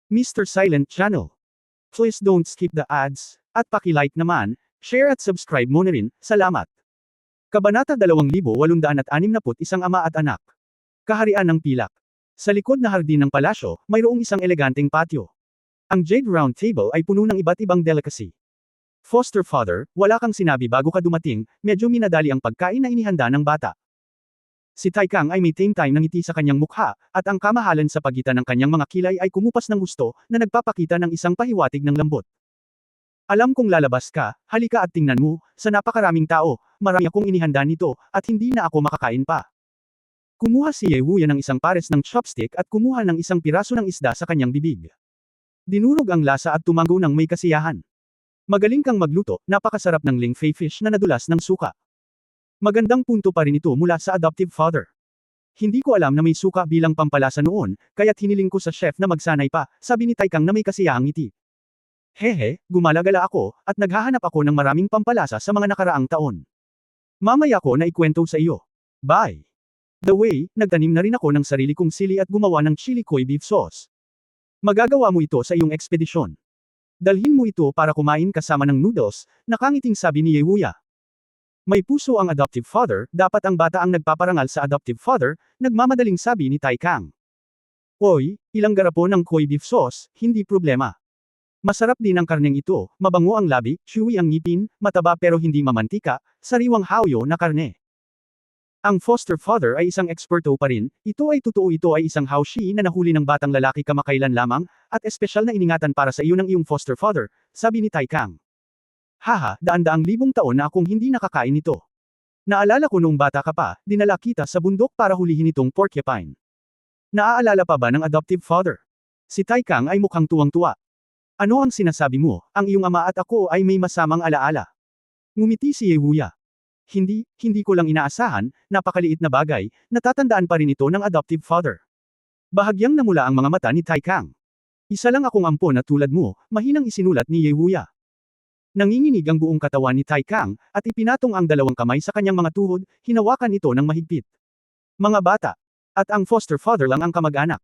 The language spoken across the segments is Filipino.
Mr. Silent Channel. Please don't skip the ads, at paki-like naman, share at subscribe mo na rin, salamat. Kabanata 2861 Ama at Anak. Kaharian ng Pilak. Sa likod na hardin ng palasyo, mayroong isang eleganteng patio. Ang Jade Round Table ay puno ng iba't ibang delicacy. Foster father, wala kang sinabi bago ka dumating, medyo minadali ang pagkain na inihanda ng bata. Si Taikang ay may time na ngiti sa kanyang mukha, at ang kamahalan sa pagitan ng kanyang mga kilay ay kumupas ng gusto, na nagpapakita ng isang pahiwatig ng lambot. Alam kong lalabas ka, halika at tingnan mo, sa napakaraming tao, marami akong inihanda nito, at hindi na ako makakain pa. Kumuha si Ye Wuya ng isang pares ng chopstick at kumuha ng isang piraso ng isda sa kanyang bibig. Dinurog ang lasa at tumango ng may kasiyahan. Magaling kang magluto, napakasarap ng lingfei fish na nadulas ng suka. Magandang punto pa rin ito mula sa adoptive father. Hindi ko alam na may suka bilang pampalasa noon, kaya't hiniling ko sa chef na magsanay pa, sabi ni Taikang na may kasiyahang ngiti. Hehe, gumalagala ako, at naghahanap ako ng maraming pampalasa sa mga nakaraang taon. Mamaya ko na ikwento sa iyo. Bye! The way, nagtanim na rin ako ng sarili kong sili at gumawa ng chili koi beef sauce. Magagawa mo ito sa iyong ekspedisyon. Dalhin mo ito para kumain kasama ng noodles, nakangiting sabi ni Ye Wuya. May puso ang adoptive father, dapat ang bata ang nagpaparangal sa adoptive father, nagmamadaling sabi ni Taikang. Oy, ilang garapon ng koi beef sauce, hindi problema. Masarap din ang karneng ito, mabango ang labi, chewy ang ngipin, mataba pero hindi mamantika, sariwang hawyo na karne. Ang foster father ay isang eksperto pa rin, ito ay isang haushi na nahuli ng batang lalaki kamakailan lamang, at espesyal na iningatan para sa iyo ng iyong foster father, sabi ni Taikang. Haha, daan-daang libong taon na akong hindi nakakain nito. Naalala ko noong bata ka pa, dinala kita sa bundok para hulihin itong porcupine. Naaalala pa ba ng adoptive father? Si Taikang ay mukhang tuwang-tuwa. Ano ang sinasabi mo, ang iyong ama at ako ay may masamang alaala? Ngumiti si Ye Wuya. Hindi ko lang inaasahan, napakaliit na bagay, natatandaan pa rin ito ng adoptive father. Bahagyang namula ang mga mata ni Taikang. Isa lang akong ampon na tulad mo, mahinang isinulat ni Ye Wuya. Nanginginig ang buong katawan ni Taikang, at ipinatong ang dalawang kamay sa kanyang mga tuhod, hinawakan ito ng mahigpit. Mga bata. At ang foster father lang ang kamag-anak.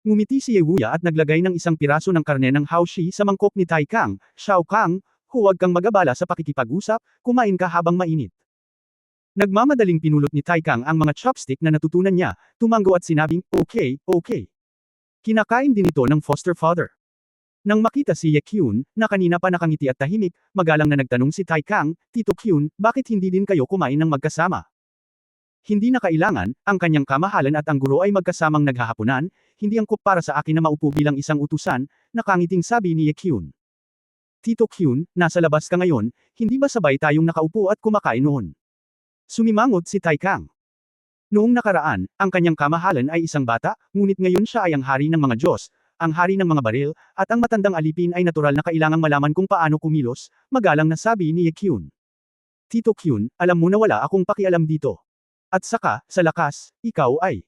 Ngumiti si Ye Wuya at naglagay ng isang piraso ng karne ng haushi sa mangkok ni Taikang. Xiao Kang, huwag kang magabala sa pakikipag-usap, kumain ka habang mainit. Nagmamadaling pinulot ni Taikang ang mga chopstick na natutunan niya, tumango at sinabing, okay. Kinakain din ito ng foster father. Nang makita si Ye Kyun, na kanina pa nakangiti at tahimik, magalang na nagtanong si Taikang, Tito Kyun, bakit hindi din kayo kumain ng magkasama? Hindi na kailangan, ang kanyang kamahalan at ang guro ay magkasamang naghahapunan, hindi angkop para sa akin na maupo bilang isang utusan, nakangiting sabi ni Ye Kyun. Tito Kyun, nasa labas ka ngayon, hindi ba sabay tayong nakaupo at kumakain noon? Sumimangot si Taikang. Noong nakaraan, ang kanyang kamahalan ay isang bata, ngunit ngayon siya ay ang hari ng mga Diyos, ang hari ng mga baril, at ang matandang alipin ay natural na kailangang malaman kung paano kumilos, magalang na sabi ni Ye Kyun. Tito Kyun, alam mo na wala akong pakialam dito. At saka, sa lakas, ikaw ay.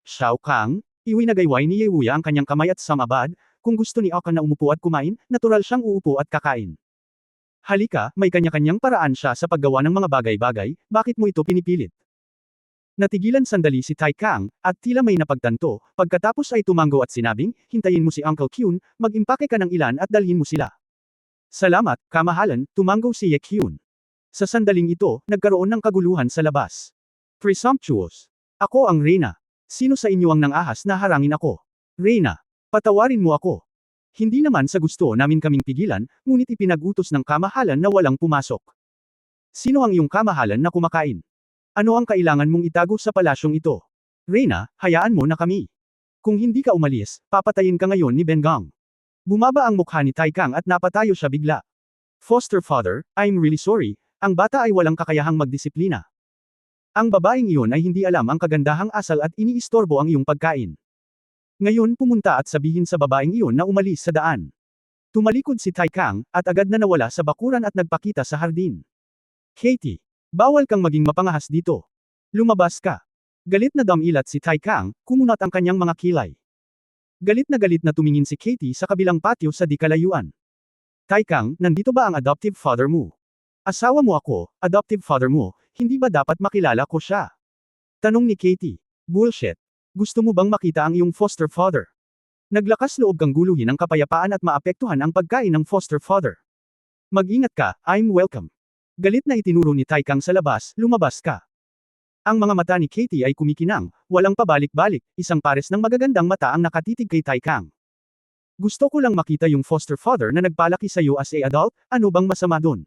Xiao Kang, iwinagayway ni Ye Wuya ang kanyang kamay at sumabad, kung gusto ni Okan na umupo at kumain, natural siyang uupo at kakain. Halika, may kanya-kanyang paraan siya sa paggawa ng mga bagay-bagay, bakit mo ito pinipilit? Natigilan sandali si Taikang, at tila may napagtanto, pagkatapos ay tumango at sinabing, hintayin mo si Uncle Kyun, mag-impake ka ng ilan at dalhin mo sila. Salamat, kamahalan, tumango si Ye Kyun. Sa sandaling ito, nagkaroon ng kaguluhan sa labas. Presumptuous. Ako ang Reyna. Sino sa inyo ang nang-ahas na harangin ako? Reyna. Patawarin mo ako. Hindi naman sa gusto namin kaming pigilan, ngunit ipinag-utos ng kamahalan na walang pumasok. Sino ang iyong kamahalan na kumakain? Ano ang kailangan mong itago sa palasyong ito? Reyna, hayaan mo na kami. Kung hindi ka umalis, papatayin ka ngayon ni Bengang. Bumaba ang mukha ni Taikang at napatayo siya bigla. Foster father, I'm really sorry, ang bata ay walang kakayahang magdisiplina. Ang babaeng iyon ay hindi alam ang kagandahang asal at iniistorbo ang iyong pagkain. Ngayon pumunta at sabihin sa babaeng iyon na umalis sa daan. Tumalikod si Taikang, at agad na nawala sa bakuran at nagpakita sa hardin. Katie. Bawal kang maging mapangahas dito. Lumabas ka. Galit na damilat si Taikang, kumunat ang kanyang mga kilay. Galit na tumingin si Katie sa kabilang patio sa di kalayuan. Taikang, nandito ba ang adoptive father mo? Asawa mo ako, adoptive father mo, hindi ba dapat makilala ko siya? Tanong ni Katie. Bullshit. Gusto mo bang makita ang iyong foster father? Naglakas loob kang guluhin ang kapayapaan at maapektuhan ang pagkain ng foster father. Mag-ingat ka, I'm welcome. Galit na itinuro ni Tai Kang sa labas, lumabas ka. Ang mga mata ni Katie ay kumikinang, walang pabalik-balik, isang pares ng magagandang mata ang nakatitig kay Tai Kang. Gusto ko lang makita yung foster father na nagpalaki sa'yo as a adult, ano bang masama dun?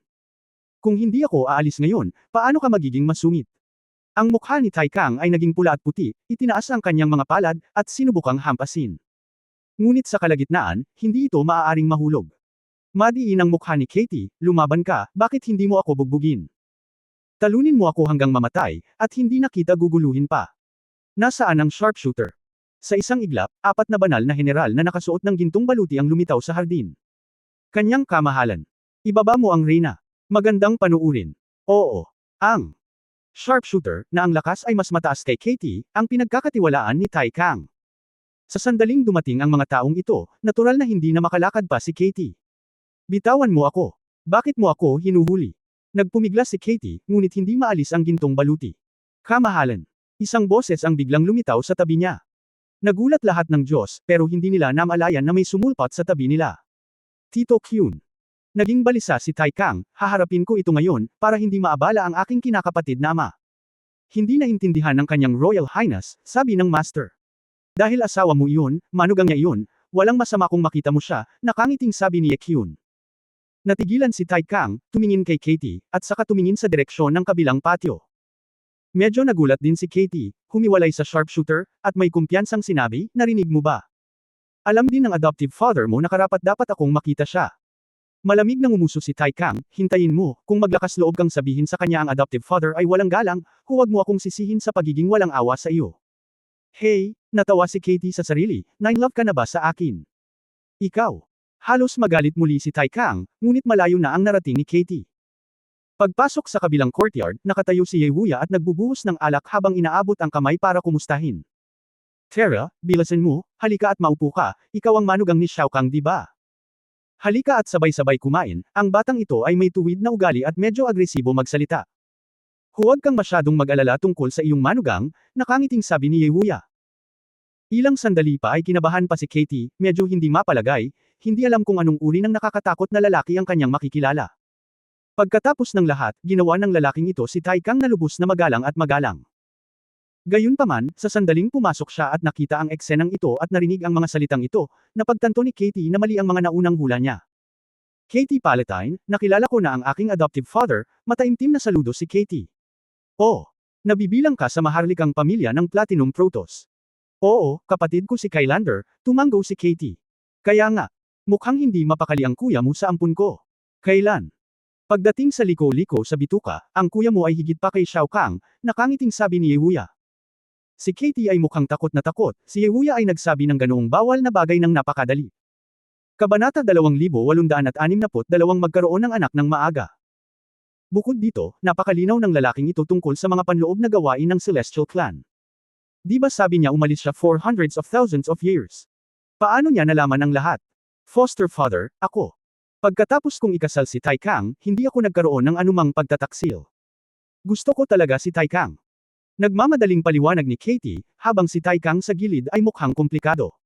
Kung hindi ako aalis ngayon, paano ka magiging masungit? Ang mukha ni Tai Kang ay naging pula at puti, itinaas ang kanyang mga palad, at sinubukang hampasin. Ngunit sa kalagitnaan, hindi ito maaaring mahulog. Madiin ang mukha ni Katie, lumaban ka, bakit hindi mo ako bugbugin? Talunin mo ako hanggang mamatay, at hindi na kita guguluhin pa. Nasaan ang sharpshooter? Sa isang iglap, 4 na banal na general na nakasuot ng gintong baluti ang lumitaw sa hardin. Kanyang kamahalan. Ibaba mo ang reyna. Magandang panuurin. Oo. Ang sharpshooter, na ang lakas ay mas mataas kay Katie, ang pinagkakatiwalaan ni Tai Kang. Sa sandaling dumating ang mga taong ito, natural na hindi na makalakad pa si Katie. Bitawan mo ako. Bakit mo ako hinuhuli? Nagpumiglas si Katie, ngunit hindi maalis ang gintong baluti. Kamahalan. Isang boses ang biglang lumitaw sa tabi niya. Nagulat lahat ng Diyos, pero hindi nila namalayan na may sumulpat sa tabi nila. Tito Kyun. Naging balisa si Tai Kang, haharapin ko ito ngayon, para hindi maabala ang aking kinakapatid na ama. Hindi naintindihan ng kanyang Royal Highness, sabi ng Master. Dahil asawa mo iyon, manugang niya iyon, walang masama kung makita mo siya, nakangiting sabi ni Ye Kyun. Natigilan si Tai Kang, tumingin kay Katie, at saka tumingin sa direksyon ng kabilang patio. Medyo nagulat din si Katie, humiwalay sa sharpshooter, at may kumpiyansang sinabi, narinig mo ba? Alam din ng adoptive father mo na karapat-dapat akong makita siya. Malamig nang umuso si Tai Kang, hintayin mo, kung maglakas loob kang sabihin sa kanya ang adoptive father ay walang galang, huwag mo akong sisihin sa pagiging walang awa sa iyo. Hey, natawa si Katie sa sarili, na-in-love ka na ba sa akin? Ikaw. Halos magalit muli si Tai Kang, ngunit malayo na ang narating ni Katie. Pagpasok sa kabilang courtyard, nakatayo si Ye Wuya at nagbubuhos ng alak habang inaabot ang kamay para kumustahin. Tara, bilasan mo, halika at maupo ka, ikaw ang manugang ni Xiao Kang di ba? Halika at sabay-sabay kumain, ang batang ito ay may tuwid na ugali at medyo agresibo magsalita. Huwag kang masyadong mag-alala tungkol sa iyong manugang, nakangiting sabi ni Ye Wuya. Ilang sandali pa ay kinabahan pa si Katie, medyo hindi mapalagay, hindi alam kung anong uri ng nakakatakot na lalaki ang kanyang makikilala. Pagkatapos ng lahat, ginawa ng lalaking ito si Tai Kang na lubos na magalang at magalang. Gayunpaman, sa sandaling pumasok siya at nakita ang eksenang ito at narinig ang mga salitang ito, napagtanto ni Katie na mali ang mga naunang hula niya. Katie Palatine, nakilala ko na ang aking adoptive father, mataimtim na saludo si Katie. Oh, nabibilang ka sa maharlikang pamilya ng Platinum Protoss. Oo, kapatid ko si Kylander, tumanggo si Katie. Kaya nga, mukhang hindi mapakali ang kuya mo sa ampun ko. Kailan? Pagdating sa liko-liko sa bituka, ang kuya mo ay higit pa kay Xiao Kang, nakangiting sabi ni Ye Wuya. Si Katie ay mukhang takot na takot, si Ye Wuya ay nagsabi ng ganoong bawal na bagay ng napakadali. Kabanata 2862 magkaroon ng anak ng maaga. Bukod dito, napakalinaw ng lalaking ito tungkol sa mga panloob na gawain ng Celestial Clan. Di ba sabi niya umalis siya for hundreds of thousands of years? Paano niya nalaman ang lahat? Foster father, ako. Pagkatapos kong ikasal si Tai Kang, hindi ako nagkaroon ng anumang pagtataksil. Gusto ko talaga si Tai Kang. Nagmamadaling paliwanag ni Katie, habang si Tai Kang sa gilid ay mukhang komplikado.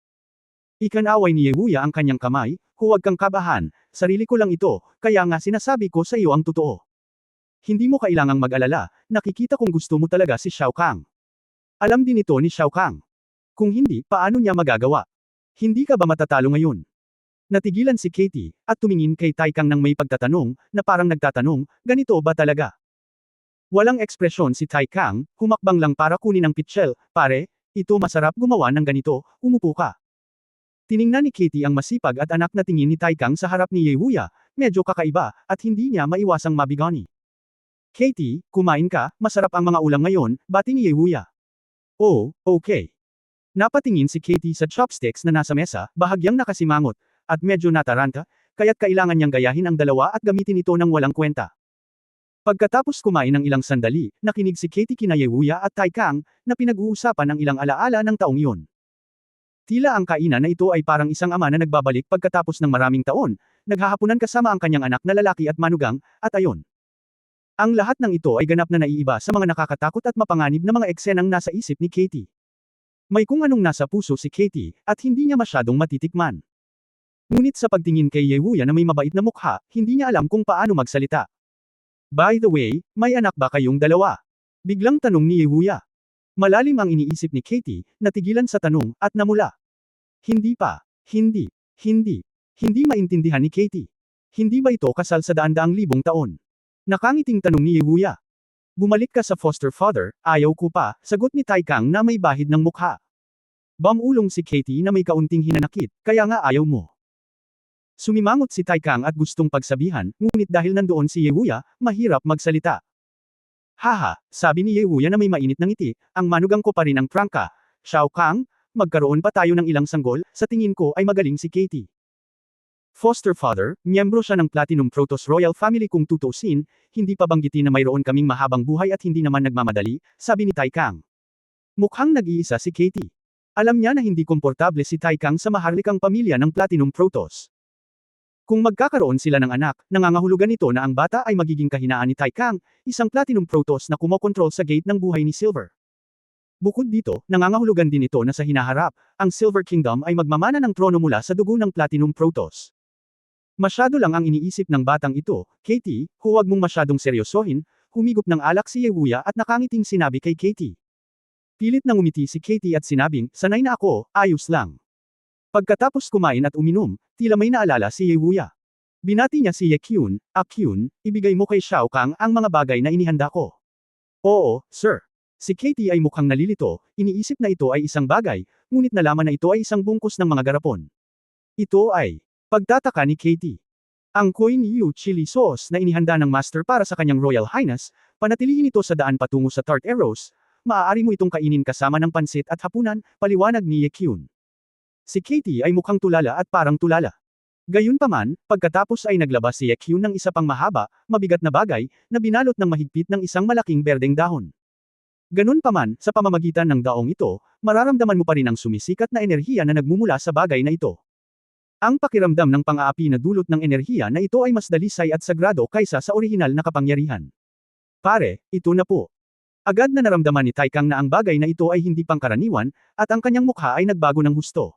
Ikanaway ni Ye Wuya ang kanyang kamay, huwag kang kabahan, sarili ko lang ito, kaya nga sinasabi ko sa iyo ang totoo. Hindi mo kailangang mag-alala, nakikita kong gusto mo talaga si Xiao Kang. Alam din ito ni Xiao Kang. Kung hindi, paano niya magagawa? Hindi ka ba matatalo ngayon? Natigilan si Katie, at tumingin kay Tai Kang nang may pagtatanong, na parang nagtatanong, ganito ba talaga? Walang ekspresyon si Tai Kang, humakbang lang para kunin ang pitchel, pare, ito masarap gumawa ng ganito, umupo ka. Tiningnan ni Katie ang masipag at anak na tingin ni Tai Kang sa harap ni Ye Wuya, medyo kakaiba, at hindi niya maiwasang mabigani. Katie, kumain ka, masarap ang mga ulam ngayon, bati ni Ye Wuya. Oh, okay. Napatingin si Katie sa chopsticks na nasa mesa, bahagyang nakasimangot, at medyo nataranta, kaya't kailangan niyang gayahin ang dalawa at gamitin ito ng walang kwenta. Pagkatapos kumain ng ilang sandali, nakinig si Katie kina Ye Wuya at Tai Kang, na pinag-uusapan ang ilang alaala ng taong iyon. Tila ang kainan na ito ay parang isang ama na nagbabalik pagkatapos ng maraming taon, naghahapunan kasama ang kanyang anak na lalaki at manugang, at ayon. Ang lahat ng ito ay ganap na naiiba sa mga nakakatakot at mapanganib na mga eksenang nasa isip ni Katie. May kung anong nasa puso si Katie, at hindi niya masyadong matitikman. Ngunit sa pagtingin kay Yewuya na may mabait na mukha, hindi niya alam kung paano magsalita. By the way, may anak ba kayong dalawa? Biglang tanong ni Yewuya. Malalim ang iniisip ni Katie, natigilan sa tanong, at namula. Hindi pa. Hindi. Hindi maintindihan ni Katie. Hindi ba ito kasal sa daan-daang libong taon? Nakangiting tanong ni Yewuya. Bumalik ka sa foster father, ayaw ko pa, sagot ni Taikang na may bahid ng mukha. Bamulong si Katie na may kaunting hinanakit, kaya nga ayaw mo. Sumimangot si Taikang at gustong pagsabihan, ngunit dahil nandoon si Yewuya, mahirap magsalita. Haha, sabi ni Yewuya na may mainit na ngiti, ang manugang ko pa rin ang prangka. Xiao Kang, magkaroon pa tayo ng ilang sanggol, sa tingin ko ay magaling si Katie. Foster father, miyembro siya ng Platinum Protoss Royal Family kung tutuusin, hindi pa banggitin na mayroon kaming mahabang buhay at hindi naman nagmamadali, sabi ni Taikang. Mukhang nag-iisa si Katie. Alam niya na hindi komportable si Taikang sa maharlikang pamilya ng Platinum Protoss. Kung magkakaroon sila ng anak, nangangahulugan nito na ang bata ay magiging kahinaan ni Taikang, isang Platinum Protoss na kumokontrol sa gate ng buhay ni Silver. Bukod dito, nangangahulugan din ito na sa hinaharap, ang Silver Kingdom ay magmamana ng trono mula sa dugo ng Platinum Protoss. Masyado lang ang iniisip ng batang ito, Katie, huwag mong masyadong seryosohin, humigop ng alak si Yewuya at nakangiting sinabi kay Katie. Pilit nang umiti si Katie at sinabing, sanay na ako, ayos lang. Pagkatapos kumain at uminom, tila may naalala si Yewuya. Binati niya si Yekyun, Akyun, ibigay mo kay Xiao Kang ang mga bagay na inihanda ko. Oo, sir. Si Katie ay mukhang nalilito, iniisip na ito ay isang bagay, ngunit nalaman na ito ay isang bungkus ng mga garapon. Ito ay pagtataka ni Katie. Ang Koin Yu chili sauce na inihanda ng master para sa kanyang Royal Highness, panatilihin ito sa daan patungo sa Tart Arrows, maaari mo itong kainin kasama ng pansit at hapunan, paliwanag ni Yekyun. Si Katie ay mukhang tulala at parang tulala. Gayunpaman, pagkatapos ay naglabas si Yekyun ng isa pang mahaba, mabigat na bagay, na binalot ng mahigpit ng isang malaking berdeng dahon. Ganun paman, sa pamamagitan ng daong ito, mararamdaman mo pa rin ang sumisikat na enerhiya na nagmumula sa bagay na ito. Ang pakiramdam ng pang-aapi na dulot ng enerhiya na ito ay mas dalisay at sagrado kaysa sa orihinal na kapangyarihan. Pare, ito na po. Agad na naramdaman ni Taikang na ang bagay na ito ay hindi pangkaraniwan, at ang kanyang mukha ay nagbago ng husto.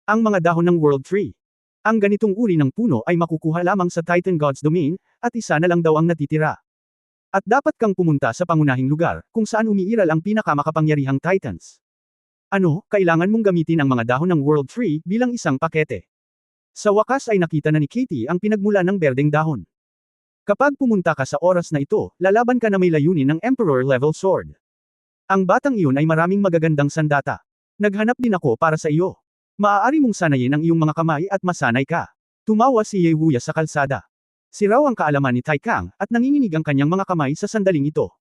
Ang mga dahon ng World Tree. Ang ganitong uri ng puno ay makukuha lamang sa Titan God's Domain, at isa na lang daw ang natitira. At dapat kang pumunta sa pangunahing lugar, kung saan umiiral ang pinakamakapangyarihang Titans. Ano, kailangan mong gamitin ang mga dahon ng World Tree bilang isang pakete. Sa wakas ay nakita na ni Katie ang pinagmula ng berdeng dahon. Kapag pumunta ka sa oras na ito, lalaban ka na may layunin ng Emperor-level sword. Ang batang iyon ay maraming magagandang sandata. Naghanap din ako para sa iyo. Maaari mong sanayin ang iyong mga kamay at masanay ka. Tumawa si Yewuya sa kalsada. Si raw ang kaalaman ni Taikang, at nanginginig ang kanyang mga kamay sa sandaling ito.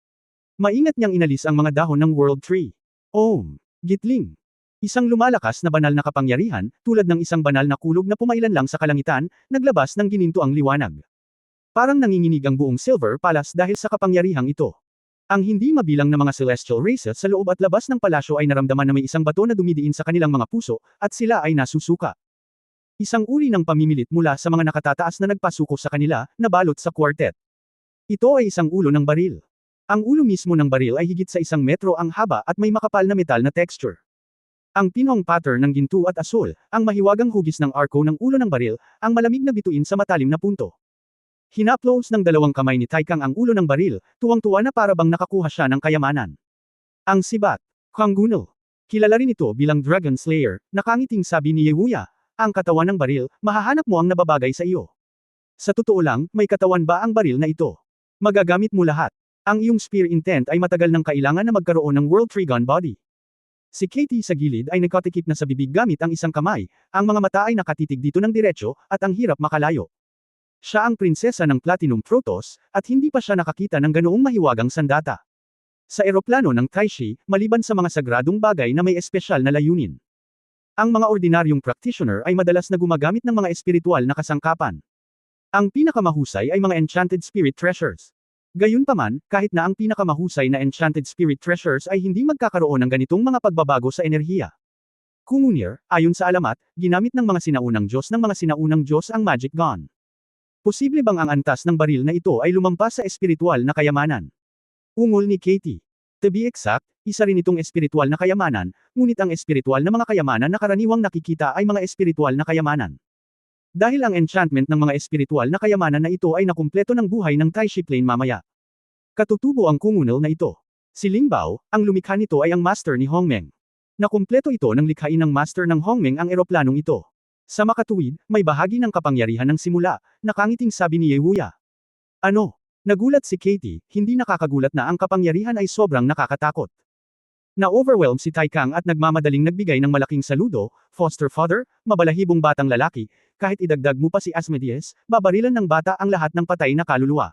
Maingat niyang inalis ang mga dahon ng World Tree. Gitling. Isang lumalakas na banal na kapangyarihan, tulad ng isang banal na kulog na pumailan lang sa kalangitan, naglabas ng gininto ang liwanag. Parang nanginginig ang buong Silver Palace dahil sa kapangyarihang ito. Ang hindi mabilang na mga celestial races sa loob at labas ng palasyo ay naramdaman na may isang bato na dumidiin sa kanilang mga puso, at sila ay nasusuka. Isang uri ng pamimilit mula sa mga nakatataas na nagpasuko sa kanila, na balot sa quartet. Ito ay isang ulo ng baril. Ang ulo mismo ng baril ay higit sa 1 metro ang haba at may makapal na metal na texture. Ang pinong pattern ng ginto at asul, ang mahiwagang hugis ng arko ng ulo ng baril, ang malamig na bituin sa matalim na punto. Hinaplos ng dalawang kamay ni Taikang ang ulo ng baril, tuwang-tuwa na para bang nakakuha siya ng kayamanan. Ang sibat, Kanggunal. Kilala rin ito bilang Dragon Slayer, nakangiting sabi ni Yewuya, ang katawan ng baril, mahahanap mo ang nababagay sa iyo. Sa totoo lang, may katawan ba ang baril na ito? Magagamit mo lahat. Ang iyong spear intent ay matagal nang kailangan na magkaroon ng World Trigon body. Si Katie sa gilid ay nagkatikip na sa bibig gamit ang isang kamay, ang mga mata ay nakatitig dito ng diretsyo, at ang hirap makalayo. Siya ang prinsesa ng Platinum Protoss, at hindi pa siya nakakita ng ganoong mahiwagang sandata. Sa eroplano ng Taishi, maliban sa mga sagradong bagay na may espesyal na layunin. Ang mga ordinaryong practitioner ay madalas na gumagamit ng mga espiritual na kasangkapan. Ang pinakamahusay ay mga enchanted spirit treasures. Gayunpaman, kahit na ang pinakamahusay na enchanted spirit treasures ay hindi magkakaroon ng ganitong mga pagbabago sa enerhiya. Kungunir, ayon sa alamat, ginamit ng mga sinaunang Diyos ang magic gun. Posible bang ang antas ng baril na ito ay lumampas sa espiritual na kayamanan? Ungol ni Katie. To be exact, isa rin itong espiritual na kayamanan, ngunit ang espiritual na mga kayamanan na karaniwang nakikita ay mga espiritual na kayamanan. Dahil ang enchantment ng mga espiritual na kayamanan na ito ay nakumpleto ng buhay ng Tai Shi Plane mamaya. Katutubo ang kumunol na ito. Si Ling Bao, ang lumikha nito ay ang master ni Hongmeng. Nakumpleto ito ng likhain ng master ng Hongmeng ang eroplanong ito. Sa makatuwid, may bahagi ng kapangyarihan ng simula, nakangiting sabi ni Ye Wuya. Ano? Nagulat si Katie, hindi nakakagulat na ang kapangyarihan ay sobrang nakakatakot. Na-overwhelm si Tai Kang at nagmamadaling nagbigay ng malaking saludo, foster father, mabalahibong batang lalaki, kahit idagdag mo pa si Asmodeus, babarilan ng bata ang lahat ng patay na kaluluwa.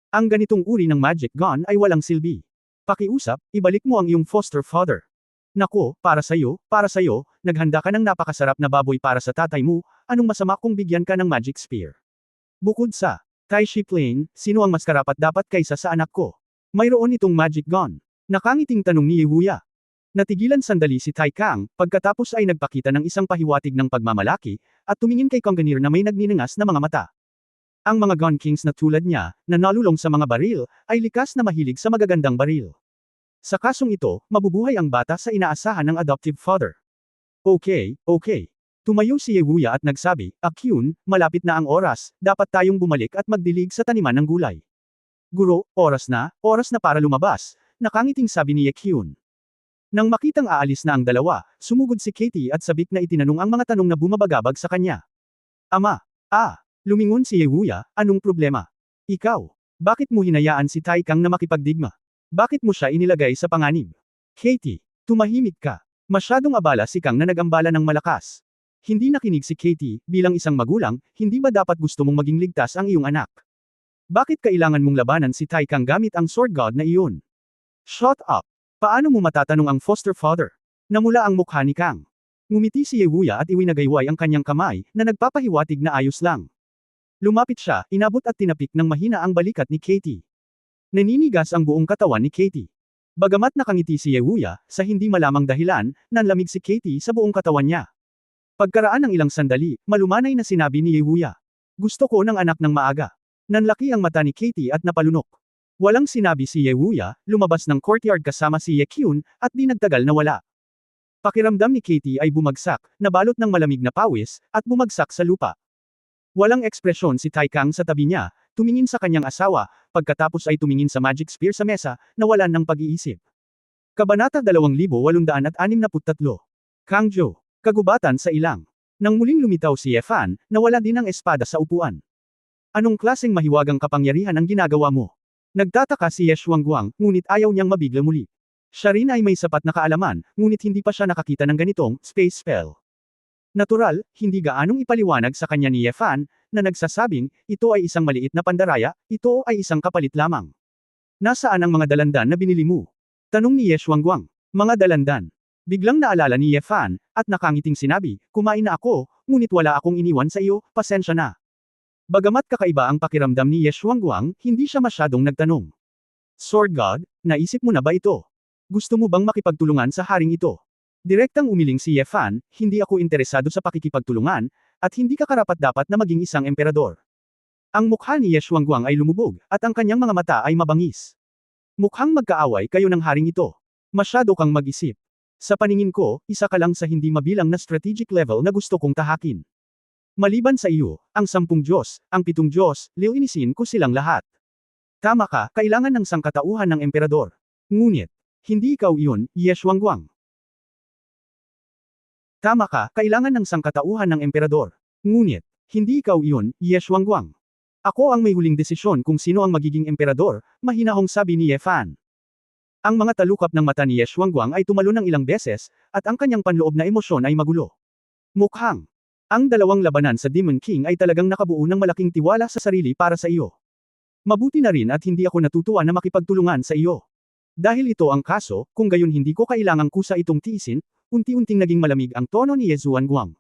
Ang ganitong uri ng magic gun ay walang silbi. Pakiusap, ibalik mo ang iyong foster father. Nako, para sa'yo, naghanda ka ng napakasarap na baboy para sa tatay mo, anong masama kung bigyan ka ng magic spear? Bukod sa Tai Shi Plane, sino ang mas karapat dapat kaysa sa anak ko? Mayroon itong magic gun. Nakangiting tanong ni Ye Wuya. Natigilan sandali si Tai Kang, pagkatapos ay nagpakita ng isang pahiwatig ng pagmamalaki, at tumingin kay Conganir na may nagniningas na mga mata. Ang mga Gun Kings na tulad niya, na nalulong sa mga baril, ay likas na mahilig sa magagandang baril. Sa kasong ito, mabubuhay ang bata sa inaasahan ng adoptive father. Okay. Tumayo si Ye Wuya at nagsabi, Akyun, malapit na ang oras, dapat tayong bumalik at magdilig sa taniman ng gulay. Guro, oras na para lumabas, nakangiting sabi ni Ye Kyun. Nang makitang aalis na ang dalawa, sumugod si Katie at sabik na itinanong ang mga tanong na bumabagabag sa kanya. Ama, lumingon si Ye Wuya, anong problema? Ikaw, bakit mo hinayaan si Tai Kang na makipagdigma? Bakit mo siya inilagay sa panganib? Katie, tumahimik ka. Masyadong abala si Kang na nagambala ng malakas. Hindi nakinig si Katie, bilang isang magulang, hindi ba dapat gusto mong maging ligtas ang iyong anak? Bakit kailangan mong labanan si Tai Kang gamit ang sword god na iyon? Shut up! Paano mo matatanong ang foster father? Namula ang mukha ni Kang. Ngumiti si Ye Wuya at iwinagayway ang kanyang kamay, na nagpapahiwatig na ayos lang. Lumapit siya, inabot at tinapik ng mahina ang balikat ni Katie. Naninigas ang buong katawan ni Katie. Bagamat nakangiti si Ye Wuya, sa hindi malamang dahilan, nanlamig si Katie sa buong katawan niya. Pagkaraan ng ilang sandali, malumanay na sinabi ni Ye Wuya. Gusto ko ng anak ng maaga. Nanlaki ang mata ni Katie at napalunok. Walang sinabi si Ye Wuya, lumabas ng courtyard kasama si Ye Kyun, at di nagtagal na wala. Pakiramdam ni Katie ay bumagsak, nabalot ng malamig na pawis, at bumagsak sa lupa. Walang ekspresyon si Tai Kang sa tabi niya, tumingin sa kanyang asawa, pagkatapos ay tumingin sa magic spear sa mesa, nawalan ng pag-iisip. Kabanata 2863. Kangjo. Kagubatan sa ilang. Nang muling lumitaw si Ye Fan, nawala din ang espada sa upuan. Anong klaseng mahiwagang kapangyarihan ang ginagawa mo? Nagtataka si Ye Xuanguang, ngunit ayaw niyang mabigla muli. Siya rin ay may sapat na kaalaman, ngunit hindi pa siya nakakita ng ganitong space spell. Natural, hindi gaanong ipaliwanag sa kanya ni Ye Fan, na nagsasabing, ito ay isang maliit na pandaraya, ito ay isang kapalit lamang. Nasaan ang mga dalandan na binili mo? Tanong ni Ye Xuanguang. Mga dalandan. Biglang naalala ni Ye Fan, at nakangiting sinabi, kumain na ako, ngunit wala akong iniwan sa iyo, pasensya na. Bagamat kakaiba ang pakiramdam ni Ye Xuanguang, hindi siya masyadong nagtanong. Sword God, naisip mo na ba ito? Gusto mo bang makipagtulungan sa haring ito? Direktang umiling si Ye Fan, hindi ako interesado sa pakikipagtulungan, at hindi ka karapat-dapat na maging isang emperador. Ang mukha ni Ye Xuanguang ay lumubog, at ang kanyang mga mata ay mabangis. Mukhang magkaaway kayo ng haring ito. Masyado kang mag-isip. Sa paningin ko, isa ka lang sa hindi mabilang na strategic level na gusto kong tahakin. Maliban sa iyo, ang 10 Diyos, ang 7 Diyos, lilinisin ko silang lahat. Tama ka, kailangan ng sangkatauhan ng emperador. Ngunit, hindi ikaw iyon, Ye Xuanguang. Tama ka, kailangan ng sangkatauhan ng emperador. Ngunit, hindi ikaw iyon, Ye Xuanguang. Ako ang may huling desisyon kung sino ang magiging emperador, mahinahong sabi ni Ye Fan. Ang mga talukap ng mata ni Ye Xuanguang ay tumalo ng ilang beses, at ang kanyang panloob na emosyon ay magulo. Mukhang, ang dalawang labanan sa Demon King ay talagang nakabuo ng malaking tiwala sa sarili para sa iyo. Mabuti na rin at hindi ako natutuwa na makipagtulungan sa iyo. Dahil ito ang kaso, kung gayon hindi ko kailangang kusa itong tiisin, unti-unting naging malamig ang tono ni Ye Xuanguang.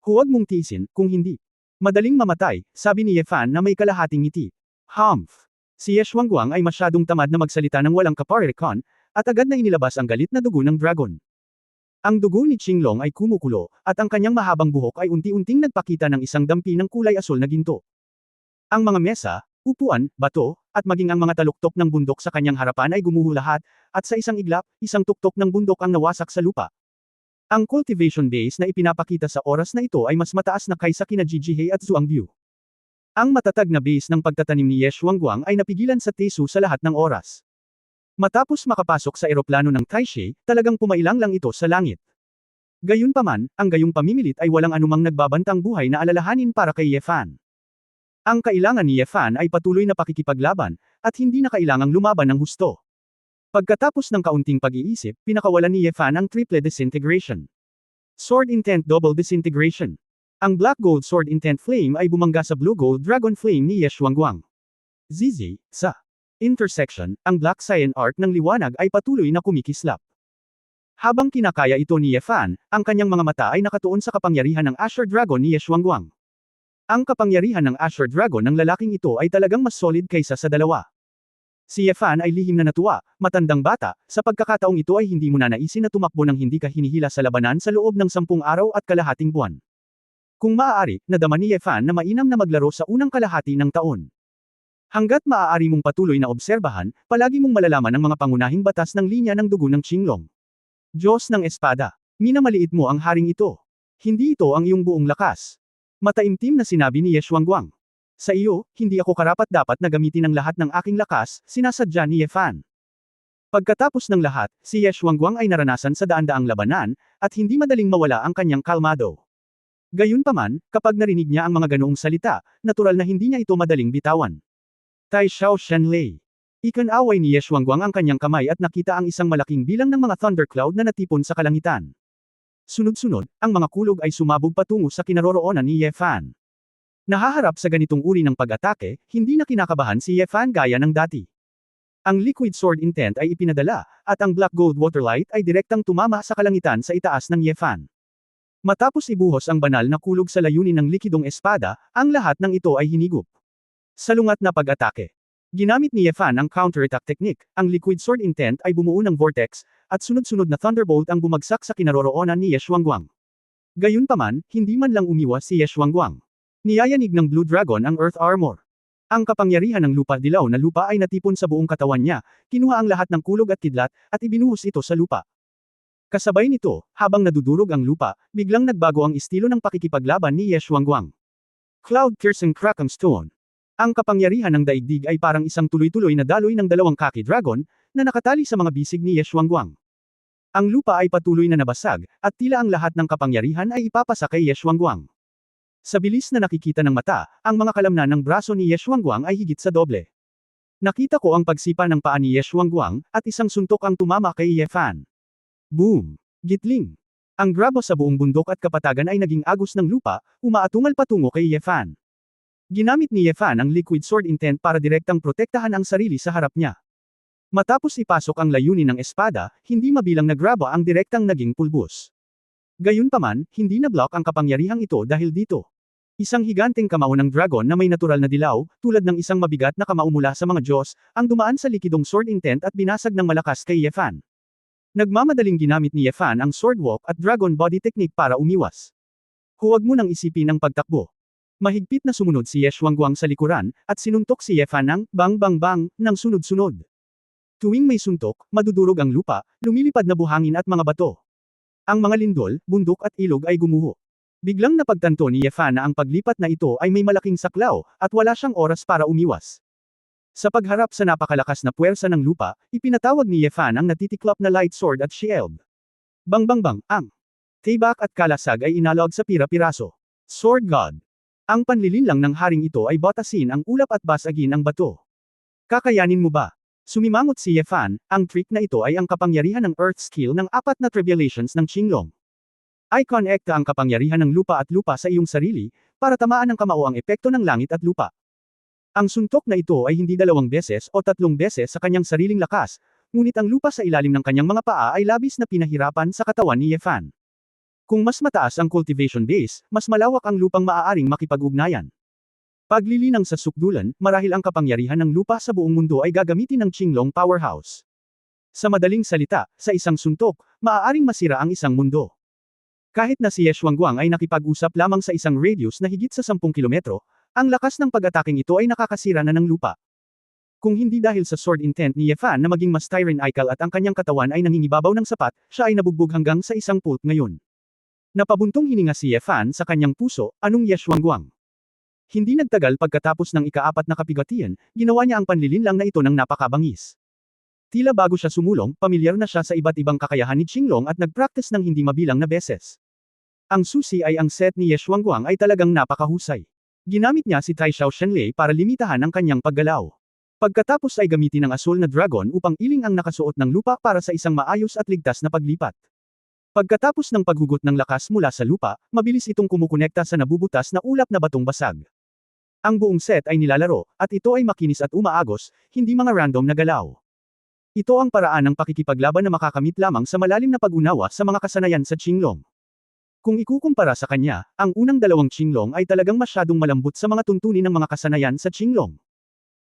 Huwag mong tiisin, kung hindi. Madaling mamatay, sabi ni Ye Fan na may kalahating ngiti. Humph. Si Ye Xuanguang ay masyadong tamad na magsalita ng walang kaparirikon, at agad na inilabas ang galit na dugo ng dragon. Ang dugo ni Qinglong ay kumukulo, at ang kanyang mahabang buhok ay unti-unting nagpakita ng isang dampi ng kulay asul na ginto. Ang mga mesa, upuan, bato, at maging ang mga taluktok ng bundok sa kanyang harapan ay gumuho lahat, at sa isang iglap, isang tuktok ng bundok ang nawasak sa lupa. Ang cultivation base na ipinapakita sa oras na ito ay mas mataas na kaysa kina Jijihei at Zhuangbu. Ang matatag na base ng pagtatanim ni Ye Shuangguang ay napigilan sa Tesu sa lahat ng oras. Matapos makapasok sa eroplano ng Taishe, talagang pumailang lang ito sa langit. Gayunpaman, ang gayong pamimilit ay walang anumang nagbabantang buhay na alalahanin para kay Ye Fan. Ang kailangan ni Ye Fan ay patuloy na pakikipaglaban, at hindi na kailangang lumaban ng husto. Pagkatapos ng kaunting pag-iisip, pinakawalan ni Ye Fan ang triple disintegration. Sword Intent Double Disintegration. Ang Black Gold Sword Intent Flame ay bumangga sa Blue Gold Dragon Flame ni Ye Shuangguang. Zizi, sa intersection, ang Black Cyan Arc ng liwanag ay patuloy na kumikislap. Habang kinakaya ito ni Ye Fan, ang kanyang mga mata ay nakatuon sa kapangyarihan ng Azure Dragon ni Ye Shuangguang. Ang kapangyarihan ng Azure Dragon ng lalaking ito ay talagang mas solid kaysa sa dalawa. Si Ye Fan ay lihim na natuwa, matandang bata, sa pagkakataong ito ay hindi mo na naisin na tumakbo nang hindi ka hinihila sa labanan sa loob ng 10 araw at kalahating buwan. Kung maaari, nadama ni Ye Fan na mainam na maglaro sa unang kalahati ng taon. Hanggat maaari mong patuloy na obserbahan, palagi mong malalaman ang mga pangunahing batas ng linya ng dugo ng Qinglong. Diyos ng Espada. Minamaliit mo ang haring ito. Hindi ito ang iyong buong lakas. Mataimtim na sinabi ni Ye Shuangguang. Sa iyo, hindi ako karapat-dapat na gamitin ang lahat ng aking lakas, sinasadya ni Ye Fan. Pagkatapos ng lahat, si Ye Shuangguang ay naranasan sa daan-daang labanan, at hindi madaling mawala ang kanyang kalmado. Gayunpaman, kapag narinig niya ang mga ganoong salita, natural na hindi niya ito madaling bitawan. Tai Xiao Shenlei. Ikan-away ni Ye Shuangguang ang kanyang kamay at nakita ang isang malaking bilang ng mga thundercloud na natipon sa kalangitan. Sunod-sunod, ang mga kulog ay sumabog patungo sa kinaroroonan ni Ye Fan. Nahaharap sa ganitong uri ng pag-atake, hindi na kinakabahan si Ye Fan gaya ng dati. Ang Liquid Sword Intent ay ipinadala, at ang Black Gold Waterlight ay direktang tumama sa kalangitan sa itaas ng Ye Fan. Matapos ibuhos ang banal na kulog sa layunin ng likidong espada, ang lahat ng ito ay hinigop. Salungat na pag-atake. Ginamit ni Ye Fan ang counterattack technique, ang Liquid Sword Intent ay bumuo ng vortex, at sunod-sunod na thunderbolt ang bumagsak sa kinaroroonan ni Ye Shuangguang. Gayunpaman, hindi man lang umiwas si Ye Shuangguang. Niyayanig ng Blue Dragon ang Earth Armor. Ang kapangyarihan ng lupa dilaw na lupa ay natipon sa buong katawan niya, kinuha ang lahat ng kulog at kidlat, at ibinuhos ito sa lupa. Kasabay nito, habang nadudurog ang lupa, biglang nagbago ang estilo ng pakikipaglaban ni Ye Shuangguang. Cloud Piercing Kraken Stone. Ang kapangyarihan ng daigdig ay parang isang tuloy-tuloy na daloy ng dalawang kaki dragon, na nakatali sa mga bisig ni Ye Shuangguang. Ang lupa ay patuloy na nabasag, at tila ang lahat ng kapangyarihan ay ipapasa kay Ye Shuangguang. Sa bilis na nakikita ng mata, ang mga kalamnan ng braso ni Ye Shuangguang ay higit sa doble. Nakita ko ang pagsipa ng paa ni Ye Shuangguang, at isang suntok ang tumama kay Ye Fan. Boom! Gitling! Ang grabo sa buong bundok at kapatagan ay naging agos ng lupa, umaatungal patungo kay Ye Fan. Ginamit ni Ye Fan ang Liquid Sword Intent para direktang protektahan ang sarili sa harap niya. Matapos ipasok ang layunin ng espada, hindi mabilang na graba ang direktang naging pulbos. Gayunpaman, hindi na-block ang kapangyarihang ito dahil dito. Isang higanteng kamao ng dragon na may natural na dilaw, tulad ng isang mabigat na kamao mula sa mga Diyos, ang dumaan sa likidong Sword Intent at binasag ng malakas kay Ye Fan. Nagmamadaling ginamit ni Ye Fan ang Sword Walk at Dragon Body Technique para umiwas. Huwag mo nang isipin ang pagtakbo. Mahigpit na sumunod si Ye Shuangguang sa likuran, at sinuntok si Ye Fan ng bang bang bang ng sunod-sunod. Tuwing may suntok, madudurog ang lupa, lumilipad na buhangin at mga bato. Ang mga lindol, bundok at ilog ay gumuho. Biglang napagtanto ni Ye Fan na ang paglipat na ito ay may malaking saklaw, at wala siyang oras para umiwas. Sa pagharap sa napakalakas na puwersa ng lupa, ipinatawag ni Ye Fan ang natitiklop na light sword at shield. Bang bang bang, ang tibak at kalasag ay inalog sa pira-piraso. Sword God. Ang panlilinlang ng haring ito ay batasin ang ulap at basagin ang bato. Kakayanin mo ba? Sumimangot si Ye Fan, ang trick na ito ay ang kapangyarihan ng Earth skill ng 4 na tribulations ng Qinglong. I-connecta ang kapangyarihan ng lupa at lupa sa iyong sarili, para tamaan ng kamao ang epekto ng langit at lupa. Ang suntok na ito ay hindi 2 beses o 3 beses sa kanyang sariling lakas, ngunit ang lupa sa ilalim ng kanyang mga paa ay labis na pinahirapan sa katawan ni Ye Fan. Kung mas mataas ang cultivation base, mas malawak ang lupang maaaring makipag-ugnayan. Paglilinang sa sukdulan, marahil ang kapangyarihan ng lupa sa buong mundo ay gagamitin ng Qinglong Powerhouse. Sa madaling salita, sa isang suntok, maaaring masira ang isang mundo. Kahit na si Ye Shuangguang ay nakipag-usap lamang sa isang radius na higit sa 10 kilometro, ang lakas ng pag-ataking ito ay nakakasira na ng lupa. Kung hindi dahil sa sword intent ni Ye Fan na maging mas tyrannical at ang kanyang katawan ay nangingibabaw ng sapat, siya ay nabugbog hanggang sa isang pulp ngayon. Napabuntong hininga si Ye Fan sa kanyang puso, anong Ye Xuanguang. Hindi nagtagal pagkatapos ng ika-4 na kapigatian, ginawa niya ang panlilinlang na ito ng napakabangis. Tila bago siya sumulong, pamilyar na siya sa iba't ibang kakayahan ni Qinglong at nag-practice ng hindi mabilang na beses. Ang susi ay ang set ni Ye Xuanguang ay talagang napakahusay. Ginamit niya si Tai Xiao Shenlei para limitahan ang kanyang paggalaw. Pagkatapos ay gamitin ang asul na dragon upang iling ang nakasuot ng lupa para sa isang maayos at ligtas na paglipat. Pagkatapos ng paghugot ng lakas mula sa lupa, mabilis itong kumukonekta sa nabubutas na ulap na batong basag. Ang buong set ay nilalaro, at ito ay makinis at umaagos, hindi mga random na galaw. Ito ang paraan ng pakikipaglaban na makakamit lamang sa malalim na pag-unawa sa mga kasanayan sa Qinglong. Kung ikukumpara sa kanya, ang unang dalawang Qinglong ay talagang masyadong malambot sa mga tuntunin ng mga kasanayan sa Qinglong.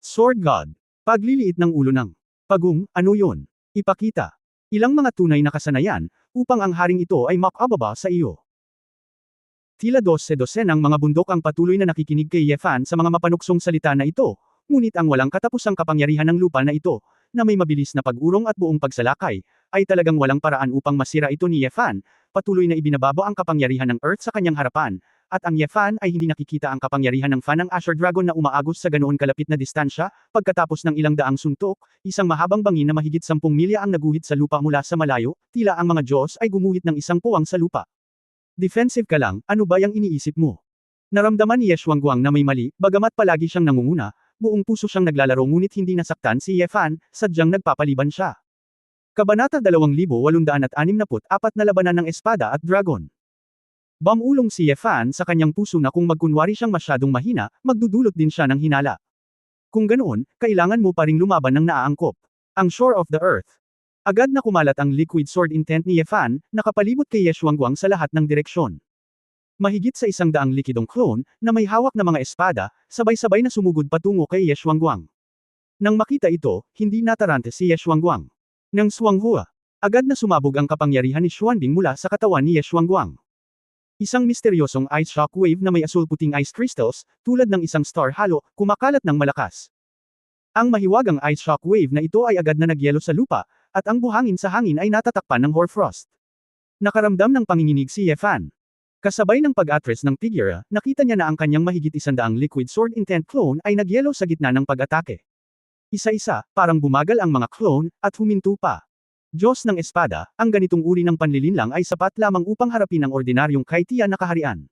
Sword God. Pagliliit ng ulo ng pagong, ano yun? Ipakita. Ilang mga tunay na kasanayan, upang ang haring ito ay makababa sa iyo. Tila dose-dosenang mga bundok ang patuloy na nakikinig kay Ye Fan sa mga mapanuksong salita na ito, ngunit ang walang katapusang kapangyarihan ng lupa na ito, na may mabilis na pag-urong at buong pagsalakay, ay talagang walang paraan upang masira ito ni Ye Fan, patuloy na ibinababa ang kapangyarihan ng Earth sa kanyang harapan, at ang Ye Fan ay hindi nakikita ang kapangyarihan ng fan ng Asher Dragon na umaagos sa ganoon kalapit na distansya, pagkatapos ng ilang daang suntok, isang mahabang bangin na mahigit 10 milya ang naguhit sa lupa mula sa malayo, tila ang mga Diyos ay gumuhit ng isang puwang sa lupa. Defensive ka lang, ano ba yung iniisip mo? Naramdaman ni Ye Xuanguang na may mali, bagamat palagi siyang nangunguna, buong puso siyang naglalaro ngunit hindi nasaktan si Ye Fan, sadyang nagpapaliban siya. Kabanata 2864 na labanan ng espada at dragon. Bamulong si Ye Fan sa kanyang puso na kung magkunwari siyang masyadong mahina, magdudulot din siya ng hinala. Kung ganoon, kailangan mo pa ring lumaban ng naaangkop. Ang Shore of the Earth. Agad na kumalat ang liquid sword intent ni Ye Fan, nakapalibot kay Ye Xuanguang sa lahat ng direksyon. Mahigit sa 100 likidong clone, na may hawak na mga espada, sabay-sabay na sumugod patungo kay Ye Xuanguang. Nang makita ito, hindi natarante si Ye Xuanguang. Nang Xuanghua, agad na sumabog ang kapangyarihan ni Xuanbing mula sa katawan ni Ye Xuanguang. Isang misteryosong ice shockwave na may asul-puting ice crystals, tulad ng isang star halo, kumakalat ng malakas. Ang mahiwagang ice shockwave na ito ay agad na nagyelo sa lupa, at ang buhangin sa hangin ay natatakpan ng hoarfrost. Nakaramdam ng panginginig si Ye Fan. Kasabay ng pag-atres ng figure, nakita niya na ang kanyang mahigit 100 liquid sword intent clone ay nagyelo sa gitna ng pag-atake. Isa-isa, parang bumagal ang mga clone, at huminto pa. Diyos ng espada, ang ganitong uri ng panlilinlang ay sapat lamang upang harapin ang ordinaryong kaitiya na kaharian.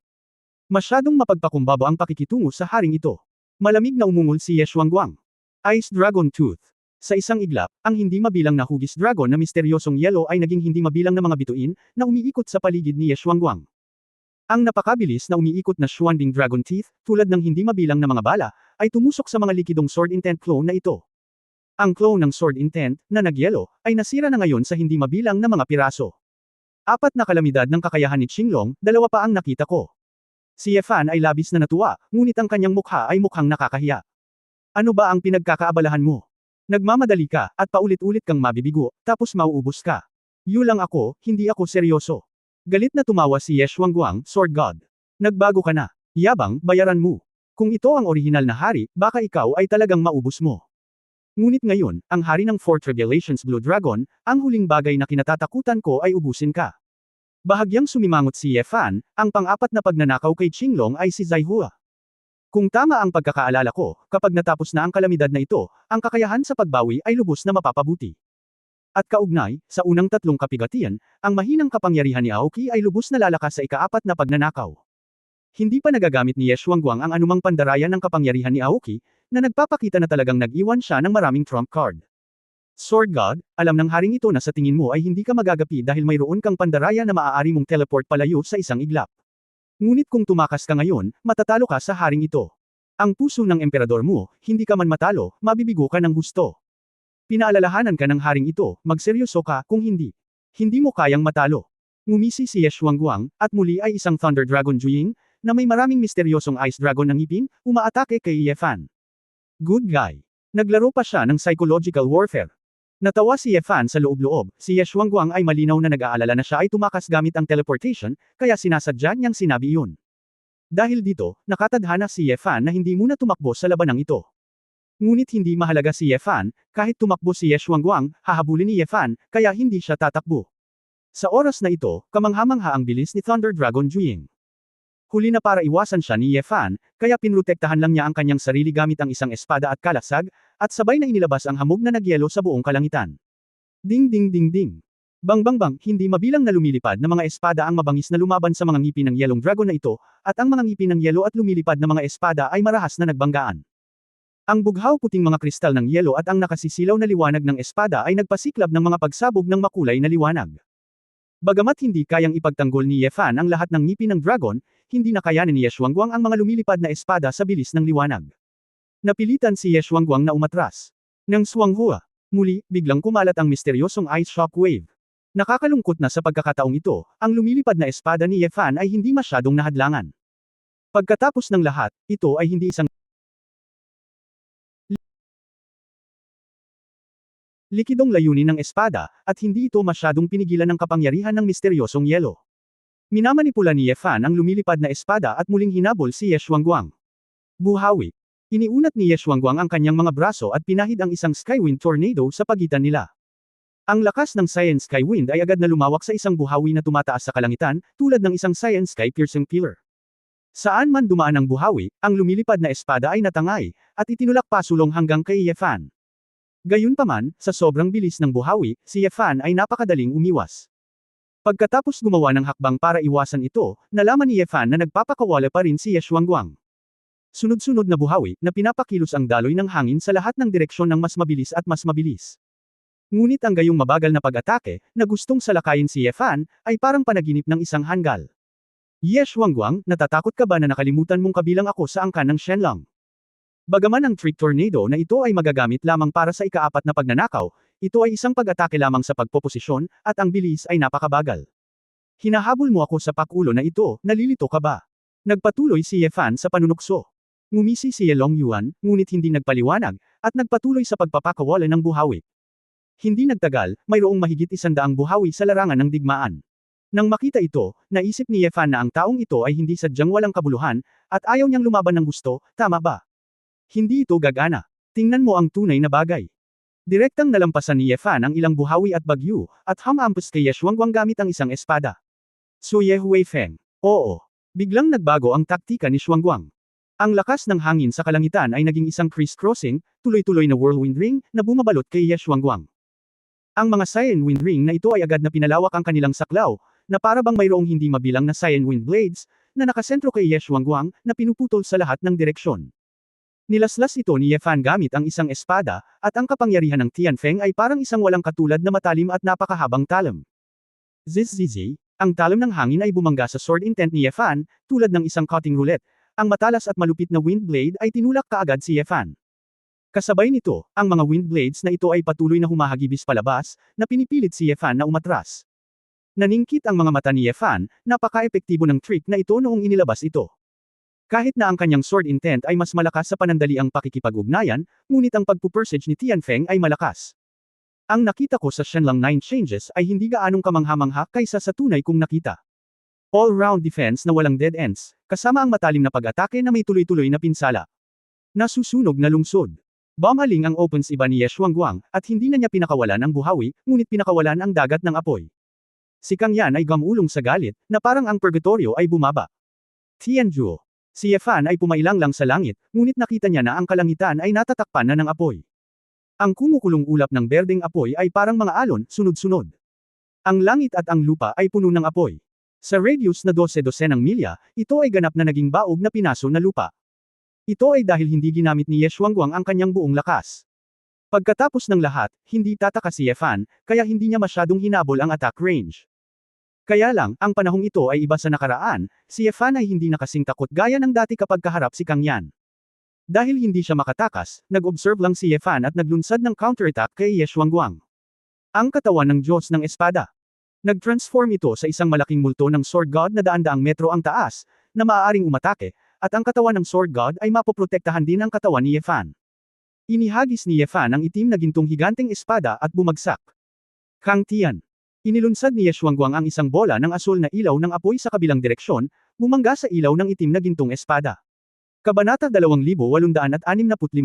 Masyadong mapagpakumbaba ang pakikitungo sa haring ito. Malamig na umungol si Ye Xuanguang. Ice Dragon Tooth. Sa isang iglap, ang hindi mabilang na hugis dragon na misteryosong yellow ay naging hindi mabilang na mga bituin, na umiikot sa paligid ni Ye Xuanguang. Ang napakabilis na umiikot na Xuanbing Dragon Teeth, tulad ng hindi mabilang na mga bala, ay tumusok sa mga likidong sword intent clone na ito. Ang clone ng sword intent, na nagyelo, ay nasira na ngayon sa hindi mabilang na mga piraso. 4 na kalamidad ng kakayahan ni Qinglong, 2 pa ang nakita ko. Si Ye Fan ay labis na natuwa, ngunit ang kanyang mukha ay mukhang nakakahiya. Ano ba ang pinagkakaabalahan mo? Nagmamadali ka, at paulit-ulit kang mabibigo, tapos mauubos ka. Yulang ako, hindi ako seryoso. Galit na tumawa si Ye Xuanguang, Sword God. Nagbago ka na. Yabang, bayaran mo. Kung ito ang orihinal na hari, baka ikaw ay talagang maubos mo. Ngunit ngayon, ang hari ng Four Tribulations Blue Dragon, ang huling bagay na kinatatakutan ko ay ubusin ka. Bahagyang sumimangot si Ye Fan, ang pang-4 na pagnanakaw kay Qinglong ay si Zai Hua. Kung tama ang pagkakaalala ko, kapag natapos na ang kalamidad na ito, ang kakayahan sa pagbawi ay lubos na mapapabuti. At kaugnay, sa unang 3 kapigatian, ang mahinang kapangyarihan ni Aoki ay lubos na lalakas sa ika-4 na pagnanakaw. Hindi pa nagagamit ni Ye Xuanguang ang anumang pandarayan ng kapangyarihan ni Aoki, na nagpapakita na talagang nag-iwan siya ng maraming trump card. Sword God, alam ng haring ito na sa tingin mo ay hindi ka magagapi dahil mayroon kang pandaraya na maaari mong teleport palayo sa isang iglap. Ngunit kung tumakas ka ngayon, matatalo ka sa haring ito. Ang puso ng emperador mo, hindi ka man matalo, mabibigo ka ng gusto. Pinaalalahanan ka ng haring ito, magseryoso ka, kung hindi. Hindi mo kayang matalo. Ngumisi si Ye Xuanguang, at muli ay isang Thunder Dragon Juying, na may maraming misteryosong Ice Dragon ng ngipin, umaatake kay Ye Fan. Good guy. Naglaro pa siya ng psychological warfare. Natawa si Ye Fan sa loob-loob, si Ye Xuanguang ay malinaw na nag-aalala na siya ay tumakas gamit ang teleportation, kaya sinasadya niyang sinabi iyon. Dahil dito, nakatadhana si Ye Fan na hindi muna tumakbo sa labanang ito. Ngunit hindi mahalaga si Ye Fan, kahit tumakbo si Ye Xuanguang, hahabulin ni Ye Fan, kaya hindi siya tatakbo. Sa oras na ito, kamangha-mangha ang bilis ni Thunder Dragon Juying. Huli na para iwasan siya ni Ye Fan, kaya pinrotektahan lang niya ang kanyang sarili gamit ang isang espada at kalasag, at sabay na inilabas ang hamog na nagyelo sa buong kalangitan. Ding ding ding ding. Bang bang bang, hindi mabilang na lumilipad na mga espada ang mabangis na lumaban sa mga ngipin ng yelong dragon na ito, at ang mga ngipin ng yelo at lumilipad na mga espada ay marahas na nagbanggaan. Ang bughaw puting mga kristal ng yelo at ang nakasisilaw na liwanag ng espada ay nagpasiklab ng mga pagsabog ng makulay na liwanag. Bagamat hindi kayang ipagtanggol ni Ye Fan ang lahat ng ngipin ng dragon, hindi na kayanin ni Ye Xuanguang ang mga lumilipad na espada sa bilis ng liwanag. Napilitan si Ye Xuanguang na umatras. Nang Xuanghua, muli, biglang kumalat ang misteryosong ice shock wave. Nakakalungkot na sa pagkakataong ito, ang lumilipad na espada ni Ye Fan ay hindi masyadong nahadlangan. Pagkatapos ng lahat, ito ay hindi isang likidong layunin ng espada, at hindi ito masyadong pinigilan ng kapangyarihan ng misteryosong yelo. Minamanipula ni Ye Fan ang lumilipad na espada at muling hinabol si Ye Xuanguang. Buhawi. Iniunat ni Ye Xuanguang ang kanyang mga braso at pinahid ang isang Skywind Tornado sa pagitan nila. Ang lakas ng Saiyan Skywind ay agad na lumawak sa isang buhawi na tumataas sa kalangitan, tulad ng isang Saiyan Sky Piercing Pillar. Saan man dumaan ang buhawi, ang lumilipad na espada ay natangay, at itinulak pasulong hanggang kay Ye Fan. Gayunpaman, sa sobrang bilis ng buhawi, si Ye Fan ay napakadaling umiwas. Pagkatapos gumawa ng hakbang para iwasan ito, nalaman ni Ye Fan na nagpapakawala pa rin si Ye Xuanguang. Sunod-sunod na buhawi, na pinapakilos ang daloy ng hangin sa lahat ng direksyon ng mas mabilis at mas mabilis. Ngunit ang gayong mabagal na pag-atake, na gustong salakayin si Ye Fan, ay parang panaginip ng isang hanggal. Ye Xuanguang, natatakot ka ba na nakalimutan mong kabilang ako sa angkan ng Shenlong? Bagaman ang Trick Tornado na ito ay magagamit lamang para sa ikaapat na pagnanakaw, ito ay isang pag-atake lamang sa pagpoposisyon, at ang bilis ay napakabagal. Hinahabol mo ako sa pakulo na ito, nalilito ka ba? Nagpatuloy si Ye Fan sa panunukso. Ngumisi si Ye Longyuan, ngunit hindi nagpaliwanag, at nagpatuloy sa pagpapakawala ng buhawi. Hindi nagtagal, mayroong mahigit 100 buhawi sa larangan ng digmaan. Nang makita ito, naisip ni Ye Fan na ang taong ito ay hindi sadyang walang kabuluhan, at ayaw niyang lumaban ng gusto, tama ba? Hindi ito gagana. Tingnan mo ang tunay na bagay. Direktang nalampasan ni Ye Fan ang ilang buhawi at bagyo, at hamampas kay Ye Xuanguang gamit ang isang espada. So Ye Huifeng. Oo. Biglang nagbago ang taktika ni Xuanguang. Ang lakas ng hangin sa kalangitan ay naging isang criss-crossing, tuloy-tuloy na whirlwind ring, na bumabalot kay Ye Xuanguang. Ang mga Saiyan Wind Ring na ito ay agad na pinalawak ang kanilang saklaw, na para bang mayroong hindi mabilang na Saiyan Wind Blades, na nakasentro kay Ye Xuanguang, na pinuputol sa lahat ng direksyon. Nilaslas ito ni Ye Fan gamit ang isang espada, at ang kapangyarihan ng Tianfeng ay parang isang walang katulad na matalim at napakahabang talam. Zizzizi, ang talam ng hangin ay bumangga sa sword intent ni Ye Fan, tulad ng isang cutting roulette. Ang matalas at malupit na wind blade ay tinulak kaagad si Ye Fan. Kasabay nito, ang mga wind blades na ito ay patuloy na humahagibis palabas, na pinipilit si Ye Fan na umatras. Naningkit ang mga mata ni Ye Fan, napaka-epektibo ng trick na ito noong inilabas ito. Kahit na ang kanyang sword intent ay mas malakas sa panandaliang pakikipag-ugnayan, ngunit ang pagpupursage ni Tianfeng ay malakas. Ang nakita ko sa Shenlong 9 Changes ay hindi gaanong kamangha-mangha kaysa sa tunay kong nakita. All-round defense na walang dead ends, kasama ang matalim na pag-atake na may tuloy-tuloy na pinsala. Nasusunog na lungsod. Bumaling ang opens iba ni Ye Xuanguang, at hindi na niya pinakawalan ang buhawi, ngunit pinakawalan ang dagat ng apoy. Si Kang Yan ay gamulong sa galit, na parang ang purgatorio ay bumaba. Tianzhuo. Si Ye Fan ay pumailang lang sa langit, ngunit nakita niya na ang kalangitan ay natatakpan na ng apoy. Ang kumukulong ulap ng berdeng apoy ay parang mga alon, sunod-sunod. Ang langit at ang lupa ay puno ng apoy. Sa radius na 12-12 ng milya, ito ay ganap na naging baog na pinaso na lupa. Ito ay dahil hindi ginamit ni Ye Xuanguang ang kanyang buong lakas. Pagkatapos ng lahat, hindi tataka si Ye Fan, kaya hindi niya masyadong hinabol ang attack range. Kaya lang, ang panahong ito ay iba sa nakaraan, si Ye Fan ay hindi nakasing takot gaya ng dati kapag kaharap si Kang Yan. Dahil hindi siya makatakas, nag-observe lang si Ye Fan at naglunsad ng counterattack kay Ye Xuanguang. Ang katawan ng Diyos ng Espada. Nag-transform ito sa isang malaking multo ng Sword God na daan-daang metro ang taas, na maaaring umatake, at ang katawan ng Sword God ay mapoprotektahan din ang katawan ni Ye Fan. Inihagis ni Ye Fan ang itim na gintong higanteng espada at bumagsak. Kang Tian. Inilunsad ni Ye Xuanguang ang isang bola ng asul na ilaw ng apoy sa kabilang direksyon, bumangga sa ilaw ng itim na gintong espada. Kabanata 2865.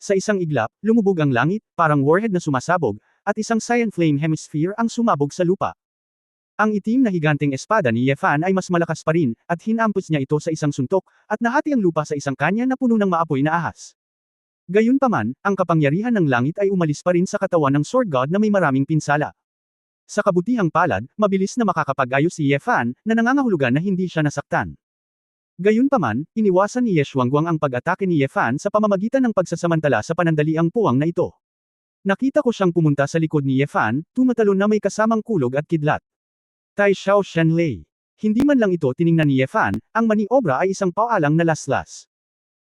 Sa isang iglap, lumubog ang langit, parang warhead na sumasabog, at isang cyan flame hemisphere ang sumabog sa lupa. Ang itim na higanteng espada ni Ye Fan ay mas malakas pa rin, at hinampos niya ito sa isang suntok, at nahati ang lupa sa isang kanya na puno ng maapoy na ahas. Gayunpaman, ang kapangyarihan ng langit ay umalis pa rin sa katawan ng Sword God na may maraming pinsala. Sa kabutihang palad, mabilis na makakapag-ayos si Ye Fan, na nangangahulugan na hindi siya nasaktan. Gayunpaman, iniwasan ni Ye Xuanguang ang pag-atake ni Ye Fan sa pamamagitan ng pagsasamantala sa panandaliang puwang na ito. Nakita ko siyang pumunta sa likod ni Ye Fan, tumatalon na may kasamang kulog at kidlat. Tai Xiao Shenlei. Hindi man lang ito tiningnan ni Ye Fan, ang maniobra ay isang paalang na laslas.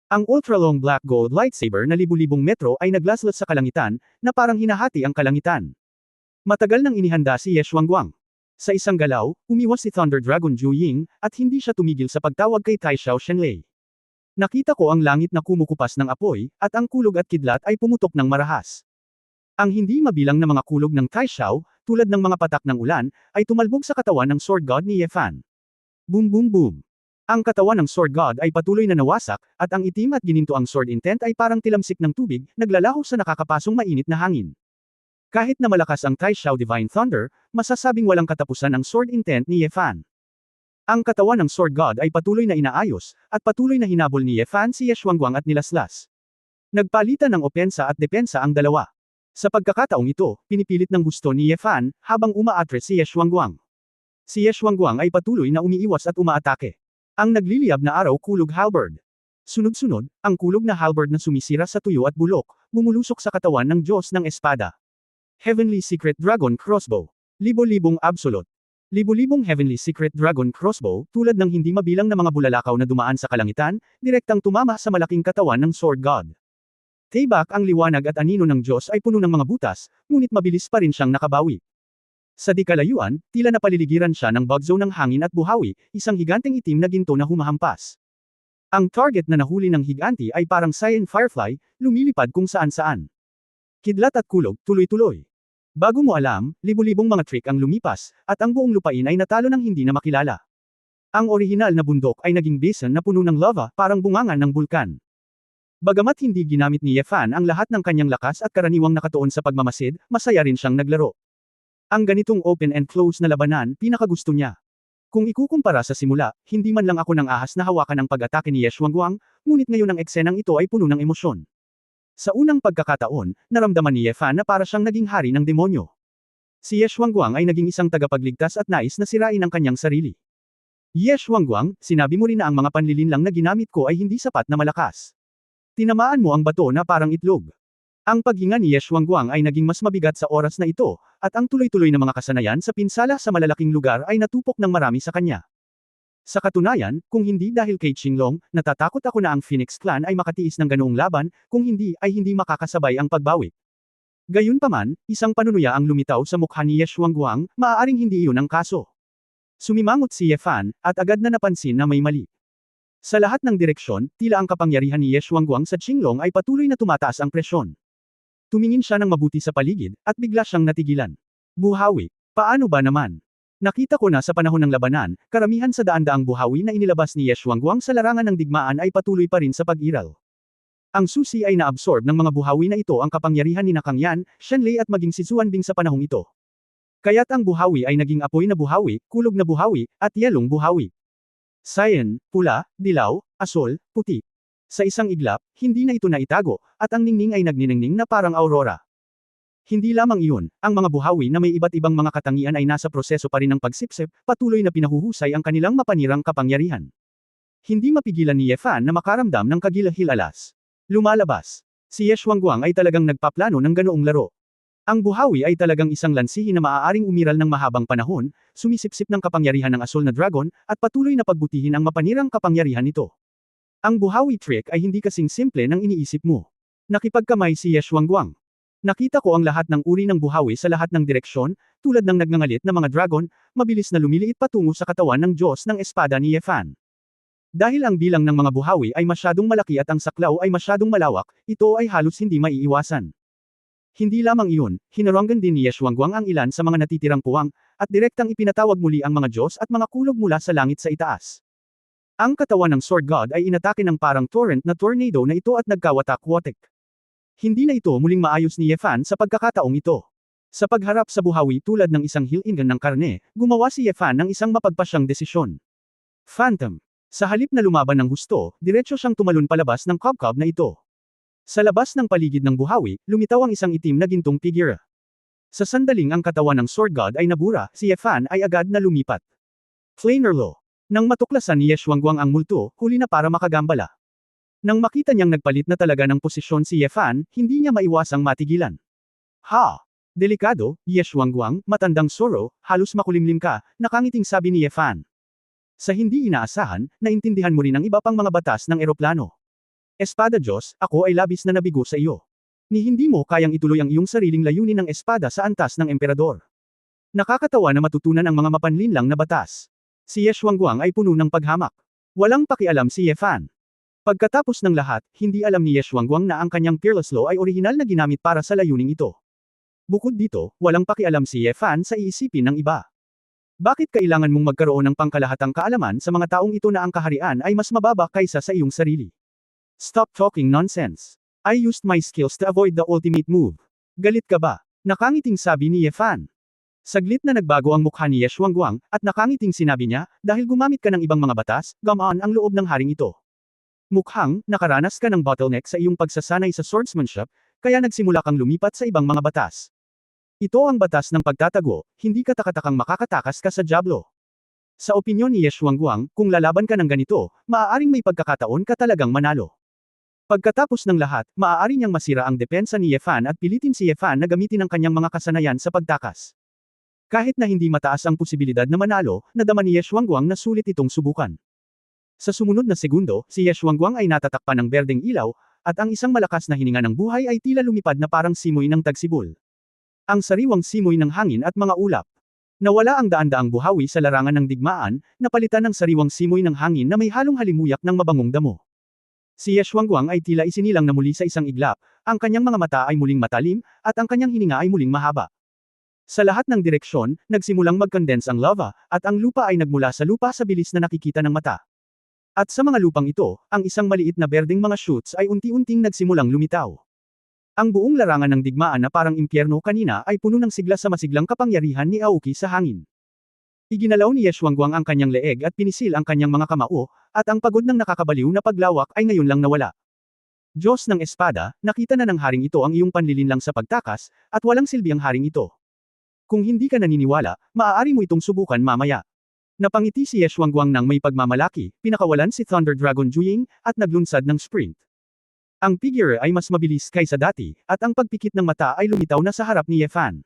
Ang ultra-long black gold lightsaber na libu-libong metro ay naglaslas sa kalangitan, na parang hinahati ang kalangitan. Matagal nang inihanda si Ye Xuanguang. Sa isang galaw, umiwas si Thunder Dragon Zhu Ying, at hindi siya tumigil sa pagtawag kay Tai Xiao Shenlei. Nakita ko ang langit na kumukupas ng apoy, at ang kulog at kidlat ay pumutok ng marahas. Ang hindi mabilang na mga kulog ng Tai Xiao, tulad ng mga patak ng ulan, ay tumalbog sa katawan ng Sword God ni Ye Fan. Boom boom boom. Ang katawan ng Sword God ay patuloy na nawasak, at ang itim at ginintoang sword intent ay parang tilamsik ng tubig, naglalaho sa nakakapasong mainit na hangin. Kahit na malakas ang Tai Xiao Divine Thunder, masasabing walang katapusan ang sword intent ni Ye Fan. Ang katawan ng Sword God ay patuloy na inaayos, at patuloy na hinabol ni Ye Fan si Ye Xuanguang at nilaslas. Nagpalitan ng opensa at depensa ang dalawa. Sa pagkakataong ito, pinipilit ng gusto ni Ye Fan, habang umaatre si Ye Xuanguang. Si Ye Xuanguang ay patuloy na umiiwas at umaatake. Ang nagliliyab na araw kulog halberd. Sunod-sunod, ang kulog na halberd na sumisira sa tuyo at bulok, bumulusok sa katawan ng Diyos ng Espada. Heavenly Secret Dragon Crossbow. Libo-libong absolute. Libo-libong Heavenly Secret Dragon Crossbow, tulad ng hindi mabilang na mga bulalakaw na dumaan sa kalangitan, direktang tumama sa malaking katawan ng Sword God. Taybak ang liwanag at anino ng Diyos ay puno ng mga butas, ngunit mabilis pa rin siyang nakabawi. Sa di kalayuan, tila napaliligiran siya ng bugzo ng hangin at buhawi, isang higanteng itim na ginto na humahampas. Ang target na nahuli ng higanti ay parang cyan firefly, lumilipad kung saan-saan. Kidlat at kulog, tuloy-tuloy. Bago mo alam, libu-libong mga trick ang lumipas, at ang buong lupain ay natalo ng hindi na makilala. Ang orihinal na bundok ay naging basin na puno ng lava, parang bungangan ng bulkan. Bagamat hindi ginamit ni Ye Fan ang lahat ng kanyang lakas at karaniwang nakatuon sa pagmamasid, masaya rin siyang naglaro. Ang ganitong open and close na labanan, pinakagusto niya. Kung ikukumpara sa simula, hindi man lang ako ng ahas na hawakan ang pag-atake ni Ye Xuanguang, ngunit ngayon ang eksenang ito ay puno ng emosyon. Sa unang pagkakataon, naramdaman ni Ye Fan na para siyang naging hari ng demonyo. Si Ye Xuanguang ay naging isang tagapagligtas at nais na sirain ang kanyang sarili. Ye Xuanguang, sinabi mo rin na ang mga panlilinlang na ginamit ko ay hindi sapat na malakas. Tinamaan mo ang bato na parang itlog. Ang paghinga ni Ye Xuanguang ay naging mas mabigat sa oras na ito, at ang tuloy-tuloy na mga kasanayan sa pinsala sa malalaking lugar ay natupok ng marami sa kanya. Sa katunayan, kung hindi dahil kay Qinglong, natatakot ako na ang Phoenix Clan ay makatiis ng ganoong laban, kung hindi ay hindi makakasabay ang pagbawi. Gayunpaman, isang panunuya ang lumitaw sa mukha ni Ye Xuanguang, maaaring hindi iyon ang kaso. Sumimangot si Ye Fan, at agad na napansin na may mali. Sa lahat ng direksyon, tila ang kapangyarihan ni Ye Xuanguang sa Qinglong ay patuloy na tumataas ang presyon. Tumingin siya ng mabuti sa paligid, at bigla siyang natigilan. Buhawi. Paano ba naman? Nakita ko na sa panahon ng labanan, karamihan sa daan-daang buhawi na inilabas ni Ye Xuanguang sa larangan ng digmaan ay patuloy pa rin sa pag-iral. Ang susi ay naabsorb ng mga buhawi na ito ang kapangyarihan ni Kang Yan, Shenlei at maging si Zuan Bing sa panahong ito. Kaya't ang buhawi ay naging apoy na buhawi, kulog na buhawi, at yelong buhawi. Cyan, pula, dilaw, asul, puti. Sa isang iglap, hindi na ito naitago, at ang ningning ay nagniningning na parang aurora. Hindi lamang iyon, ang mga buhawi na may iba't ibang mga katangian ay nasa proseso pa rin ng pagsipsip, patuloy na pinahuhusay ang kanilang mapanirang kapangyarihan. Hindi mapigilan ni Ye Fan na makaramdam ng kagilahil-alas. Lumalabas. Si Ye Xuanguang ay talagang nagpaplano ng ganoong laro. Ang buhawi ay talagang isang lansihin na maaaring umiral ng mahabang panahon, sumisipsip ng kapangyarihan ng asul na dragon, at patuloy na pagbutihin ang mapanirang kapangyarihan nito. Ang buhawi trick ay hindi kasing simple ng iniisip mo. Nakipagkamay si Ye Xuanguang. Nakita ko ang lahat ng uri ng buhawi sa lahat ng direksyon, tulad ng nagngangalit na mga dragon, mabilis na lumiliit patungo sa katawan ng Diyos ng Espada ni Ye Fan. Dahil ang bilang ng mga buhawi ay masyadong malaki at ang saklaw ay masyadong malawak, ito ay halos hindi maiiwasan. Hindi lamang iyon, hinaranggan din ni Ye Xuanguang ang ilan sa mga natitirang puwang, at direktang ipinatawag muli ang mga Diyos at mga kulog mula sa langit sa itaas. Ang katawan ng Sword God ay inatake ng parang torrent na tornado na ito at nagkawatak-watik. Hindi na ito muling maayos ni Ye Fan sa pagkakataong ito. Sa pagharap sa buhawi tulad ng isang hilingan ng karne, gumawa si Ye Fan ng isang mapagpasyang desisyon. Phantom. Sa halip na lumaban ng husto, diretso siyang tumalon palabas ng kabkab na ito. Sa labas ng paligid ng buhawi, lumitaw ang isang itim na gintong figura. Sa sandaling ang katawan ng Sword God ay nabura, si Ye Fan ay agad na lumipat. Flamer Law. Nang matuklasan ni Ye Xuanguang ang multo, huli na para makagambala. Nang makita niyang nagpalit na talaga ng posisyon si Ye Fan, hindi niya maiwasang matigilan. Ha! Delikado, Ye Xuanguang, matandang Soro, halos makulimlim ka, nakangiting sabi ni Ye Fan. Sa hindi inaasahan, naintindihan mo rin ang iba pang mga batas ng eroplano. Espada Diyos, ako ay labis na nabigo sa iyo. Ni hindi mo kayang ituloy ang iyong sariling layunin ng espada sa antas ng emperador. Nakakatawa na matutunan ang mga mapanlinlang na batas. Si Ye Xuanguang ay puno ng paghamak. Walang pakialam si Ye Fan. Pagkatapos ng lahat, hindi alam ni Ye Xuanguang na ang kanyang Fearless Law ay orihinal na ginamit para sa layuning ito. Bukod dito, walang pakialam si Ye Fan sa iisipin ng iba. Bakit kailangan mong magkaroon ng pangkalahatang kaalaman sa mga taong ito na ang kaharian ay mas mababa kaysa sa iyong sarili? Stop talking nonsense. I used my skills to avoid the ultimate move. Galit ka ba? Nakangiting sabi ni Ye Fan. Saglit na nagbago ang mukha ni Ye Xuanguang, at nakangiting sinabi niya, dahil gumamit ka ng ibang mga batas, gamaan ang loob ng haring ito. Mukhang, nakaranas ka ng bottleneck sa iyong pagsasanay sa swordsmanship, kaya nagsimula kang lumipat sa ibang mga batas. Ito ang batas ng pagtatago, hindi ka takatakang makakatakas ka sa Diablo. Sa opinyon ni Ye Xuanguang, kung lalaban ka ng ganito, maaaring may pagkakataon ka talagang manalo. Pagkatapos ng lahat, maaari niyang masira ang depensa ni Ye Fan at pilitin si Ye Fan na gamitin ang kanyang mga kasanayan sa pagtakas. Kahit na hindi mataas ang posibilidad na manalo, nadama ni Ye Xuanguang na sulit itong subukan. Sa sumunod na segundo, si Ye Xuanguang ay natatakpan ng berdeng ilaw, at ang isang malakas na hininga ng buhay ay tila lumipad na parang simoy ng tagsibol. Ang sariwang simoy ng hangin at mga ulap. Nawala ang daan-daang buhawi sa larangan ng digmaan, napalitan ng sariwang simoy ng hangin na may halong halimuyak ng mabangong damo. Si Ye Xuanguang ay tila isinilang na muli sa isang iglap, ang kanyang mga mata ay muling matalim, at ang kanyang hininga ay muling mahaba. Sa lahat ng direksyon, nagsimulang mag-condense ang lava, at ang lupa ay nagmula sa lupa sa bilis na nakikita ng mata. At sa mga lupang ito, ang isang maliit na berdeng mga shoots ay unti-unting nagsimulang lumitaw. Ang buong larangan ng digmaan na parang impyerno kanina ay puno ng sigla sa masiglang kapangyarihan ni Aoki sa hangin. Iginalaw ni Ye Xuanguang ang kanyang leeg at pinisil ang kanyang mga kamao, at ang pagod ng nakakabaliw na paglawak ay ngayon lang nawala. Diyos ng espada, nakita na ng haring ito ang iyong panlilinlang sa pagtakas, at walang silbi ang haring ito. Kung hindi ka naniniwala, maaari mo itong subukan mamaya. Napangiti si Ye Xuanguang ng may pagmamalaki, pinakawalan si Thunder Dragon Juying, at naglunsad ng sprint. Ang figure ay mas mabilis kaysa dati, at ang pagpikit ng mata ay lumitaw na sa harap ni Ye Fan.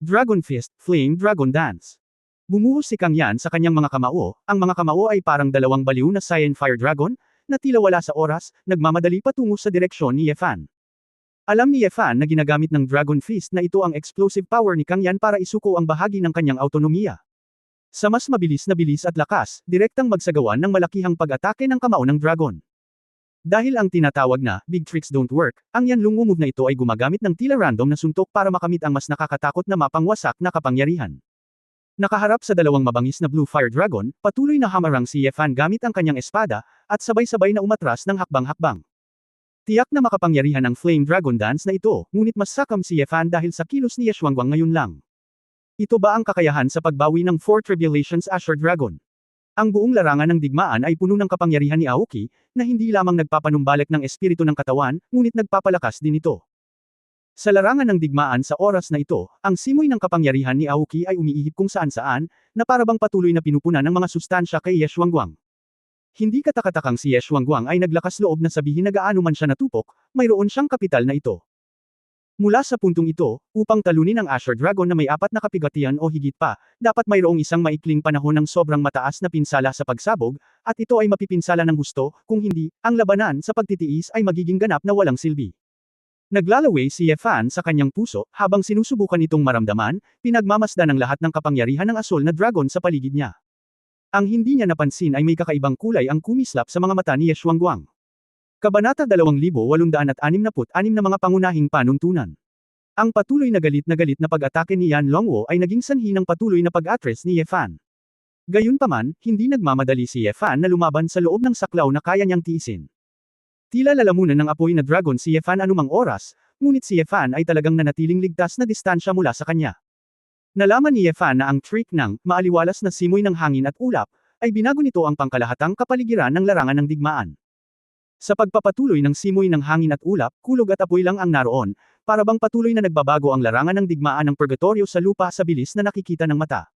Dragon Fist, Flame Dragon Dance. Bumuhos si Kang Yan sa kanyang mga kamao, ang mga kamao ay parang dalawang baliw na Cyan Fire Dragon, na tila wala sa oras, nagmamadali patungo sa direksyon ni Ye Fan. Alam ni Ye Fan na ginagamit ng Dragon Fist na ito ang explosive power ni Kang Yan para isuko ang bahagi ng kanyang autonomiya. Sa mas mabilis na bilis at lakas, direktang magsagawa ng malakihang pag-atake ng kamao ng dragon. Dahil ang tinatawag na big tricks don't work, ang Yanlong move na ito ay gumagamit ng tila random na suntok para makamit ang mas nakakatakot na mapangwasak na kapangyarihan. Nakaharap sa dalawang mabangis na Blue Fire Dragon, patuloy na hamarang si Ye Fan gamit ang kanyang espada, at sabay-sabay na umatras ng hakbang-hakbang. Tiyak na makapangyarihan ang Flame Dragon Dance na ito, ngunit mas sakam si Ye Fan dahil sa kilos ni Ye Xuanguang ngayon lang. Ito ba ang kakayahan sa pagbawi ng Four Tribulations Azure Dragon? Ang buong larangan ng digmaan ay puno ng kapangyarihan ni Aoki, na hindi lamang nagpapanumbalik ng espiritu ng katawan, ngunit nagpapalakas din ito. Sa larangan ng digmaan sa oras na ito, ang simoy ng kapangyarihan ni Aoki ay umiihip kung saan-saan, na parabang patuloy na pinupunan ng mga sustansya kay Ye Xuanguang. Hindi katakatakang si Ye Xuanguang ay naglakas loob na sabihin na gaano man siya natupok, mayroon siyang kapital na ito. Mula sa puntong ito, upang talunin ang Azure Dragon na may 4 na kapigatian o higit pa, dapat mayroong isang maikling panahon ng sobrang mataas na pinsala sa pagsabog, at ito ay mapipinsala ng gusto, kung hindi, ang labanan sa pagtitiis ay magiging ganap na walang silbi. Naglalaway si Ye Fan sa kanyang puso, habang sinusubukan itong maramdaman, pinagmamasdan ng lahat ng kapangyarihan ng asol na dragon sa paligid niya. Ang hindi niya napansin ay may kakaibang kulay ang kumislap sa mga mata ni Ye Xuanguang. Kabanata 2866 na mga pangunahing panuntunan. Ang patuloy na galit na pag-atake ni Yan Longwo ay naging sanhi ng patuloy na pag-atres ni Ye Fan. Gayunpaman, hindi nagmamadali si Ye Fan na lumaban sa loob ng saklaw na kaya niyang tiisin. Tila lalamunan ng apoy na dragon si Yefan anumang oras, ngunit si Yefan ay talagang nanatiling ligtas na distansya mula sa kanya. Nalaman ni Yefan na ang trick ng maaliwalas na simoy ng hangin at ulap ay binago nito ang pangkalahatang kapaligiran ng larangan ng digmaan. Sa pagpapatuloy ng simoy ng hangin at ulap, kulog at apoy lang ang naroon, para bang patuloy na nagbabago ang larangan ng digmaan ng purgatorio sa lupa sa bilis na nakikita ng mata.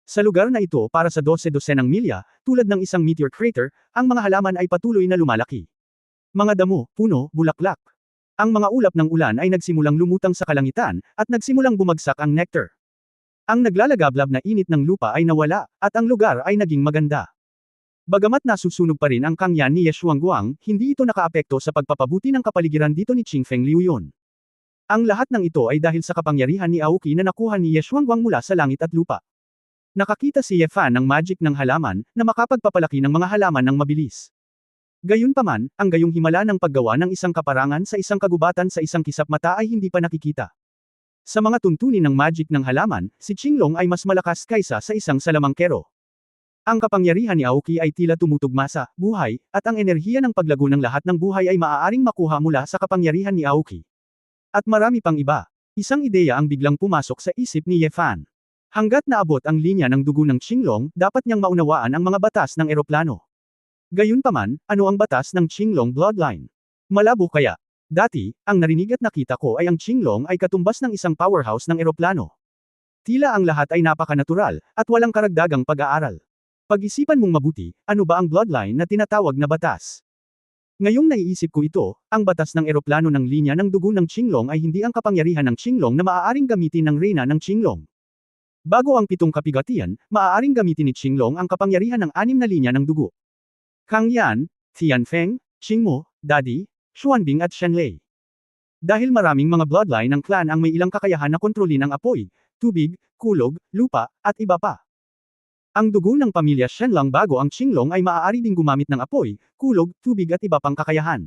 Sa lugar na ito para sa 12-dosenang milya, tulad ng isang meteor crater, ang mga halaman ay patuloy na lumalaki. Mga damo, puno, bulaklak. Ang mga ulap ng ulan ay nagsimulang lumutang sa kalangitan, at nagsimulang bumagsak ang nectar. Ang naglalagablab na init ng lupa ay nawala, at ang lugar ay naging maganda. Bagamat nasusunog pa rin ang kangyan ni Ye Xuanguang, hindi ito nakaapekto sa pagpapabuti ng kapaligiran dito ni Qingfeng Liuyon. Ang lahat ng ito ay dahil sa kapangyarihan ni Aoki na nakuha ni Ye Xuanguang mula sa langit at lupa. Nakakita si Ye Fan ng magic ng halaman, na makapagpapalaki ng mga halaman ng mabilis. Gayunpaman, ang gayong himala ng paggawa ng isang kaparangan sa isang kagubatan sa isang kisap mata ay hindi pa nakikita. Sa mga tuntunin ng magic ng halaman, si Qinglong ay mas malakas kaysa sa isang salamangkero. Ang kapangyarihan ni Aoki ay tila tumutugma sa buhay, at ang enerhiya ng paglago ng lahat ng buhay ay maaaring makuha mula sa kapangyarihan ni Aoki. At marami pang iba. Isang ideya ang biglang pumasok sa isip ni Ye Fan. Hanggat naabot ang linya ng dugo ng Qinglong, dapat niyang maunawaan ang mga batas ng eroplano. Gayunpaman, ano ang batas ng Qinglong bloodline? Malabo kaya? Dati, ang narinig at nakita ko ay ang Qinglong ay katumbas ng isang powerhouse ng eroplano. Tila ang lahat ay napaka-natural, at walang karagdagang pag-aaral. Pag-isipan mong mabuti, ano ba ang bloodline na tinatawag na batas? Ngayong naiisip ko ito, ang batas ng eroplano ng linya ng dugo ng Qinglong ay hindi ang kapangyarihan ng Qinglong na maaaring gamitin ng reyna ng Qinglong. Bago ang 7 kapigatian, maaaring gamitin ni Qinglong ang kapangyarihan ng 6 na linya ng dugo. Kang Yan, Tianfeng, Qingmo, Dadi, Xuanbing at Shenlei. Dahil maraming mga bloodline ng clan ang may ilang kakayahan na kontrolin ang apoy, tubig, kulog, lupa, at iba pa. Ang dugo ng pamilya Shenlang bago ang Qinglong ay maaari ding gumamit ng apoy, kulog, tubig at iba pang kakayahan.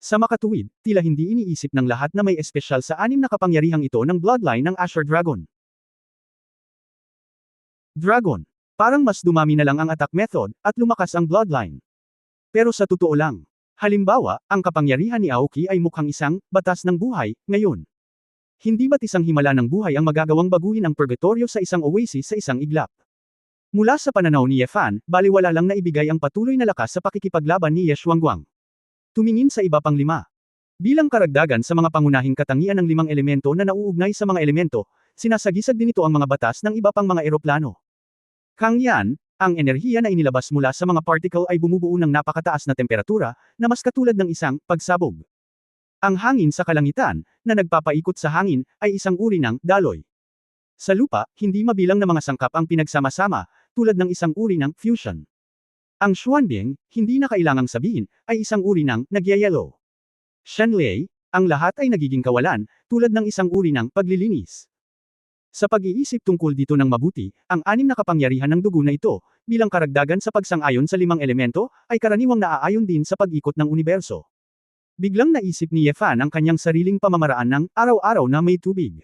Sa makatuwid, tila hindi iniisip ng lahat na may espesyal sa 6 na kapangyarihang ito ng bloodline ng Asher Dragon. Dragon. Parang mas dumami na lang ang attack method, at lumakas ang bloodline. Pero sa totoo lang, halimbawa, ang kapangyarihan ni Aoki ay mukhang isang batas ng buhay ngayon. Hindi ba't isang himala ng buhay ang magagawang baguhin ang purgatorio sa isang oasis sa isang iglap? Mula sa pananaw ni Ye Fan, baliwala lang na ibigay ang patuloy na lakas sa pakikipaglaban ni Ye Xuanguang. Tumingin sa iba pang 5. Bilang karagdagan sa mga pangunahing katangian ng 5 elemento na nauugnay sa mga elemento, sinasagisag din ito ang mga batas ng iba pang mga eroplano. Kang Yan, ang enerhiya na inilabas mula sa mga particle ay bumubuo ng napakataas na temperatura, na mas katulad ng isang pagsabog. Ang hangin sa kalangitan, na nagpapaikot sa hangin, ay isang uri ng daloy. Sa lupa, hindi mabilang na mga sangkap ang pinagsama-sama, tulad ng isang uri ng fusion. Ang Xuanbing, hindi na kailangang sabihin, ay isang uri ng nagyayelo. Shenlei, ang lahat ay nagiging kawalan, tulad ng isang uri ng paglilinis. Sa pag-iisip tungkol dito ng mabuti, ang 6 na kapangyarihan ng dugo na ito, bilang karagdagan sa pagsang-ayon sa 5 elemento, ay karaniwang naaayon din sa pag-ikot ng universo. Biglang naisip ni Ye Fan ang kanyang sariling pamamaraan ng araw-araw na may tubig.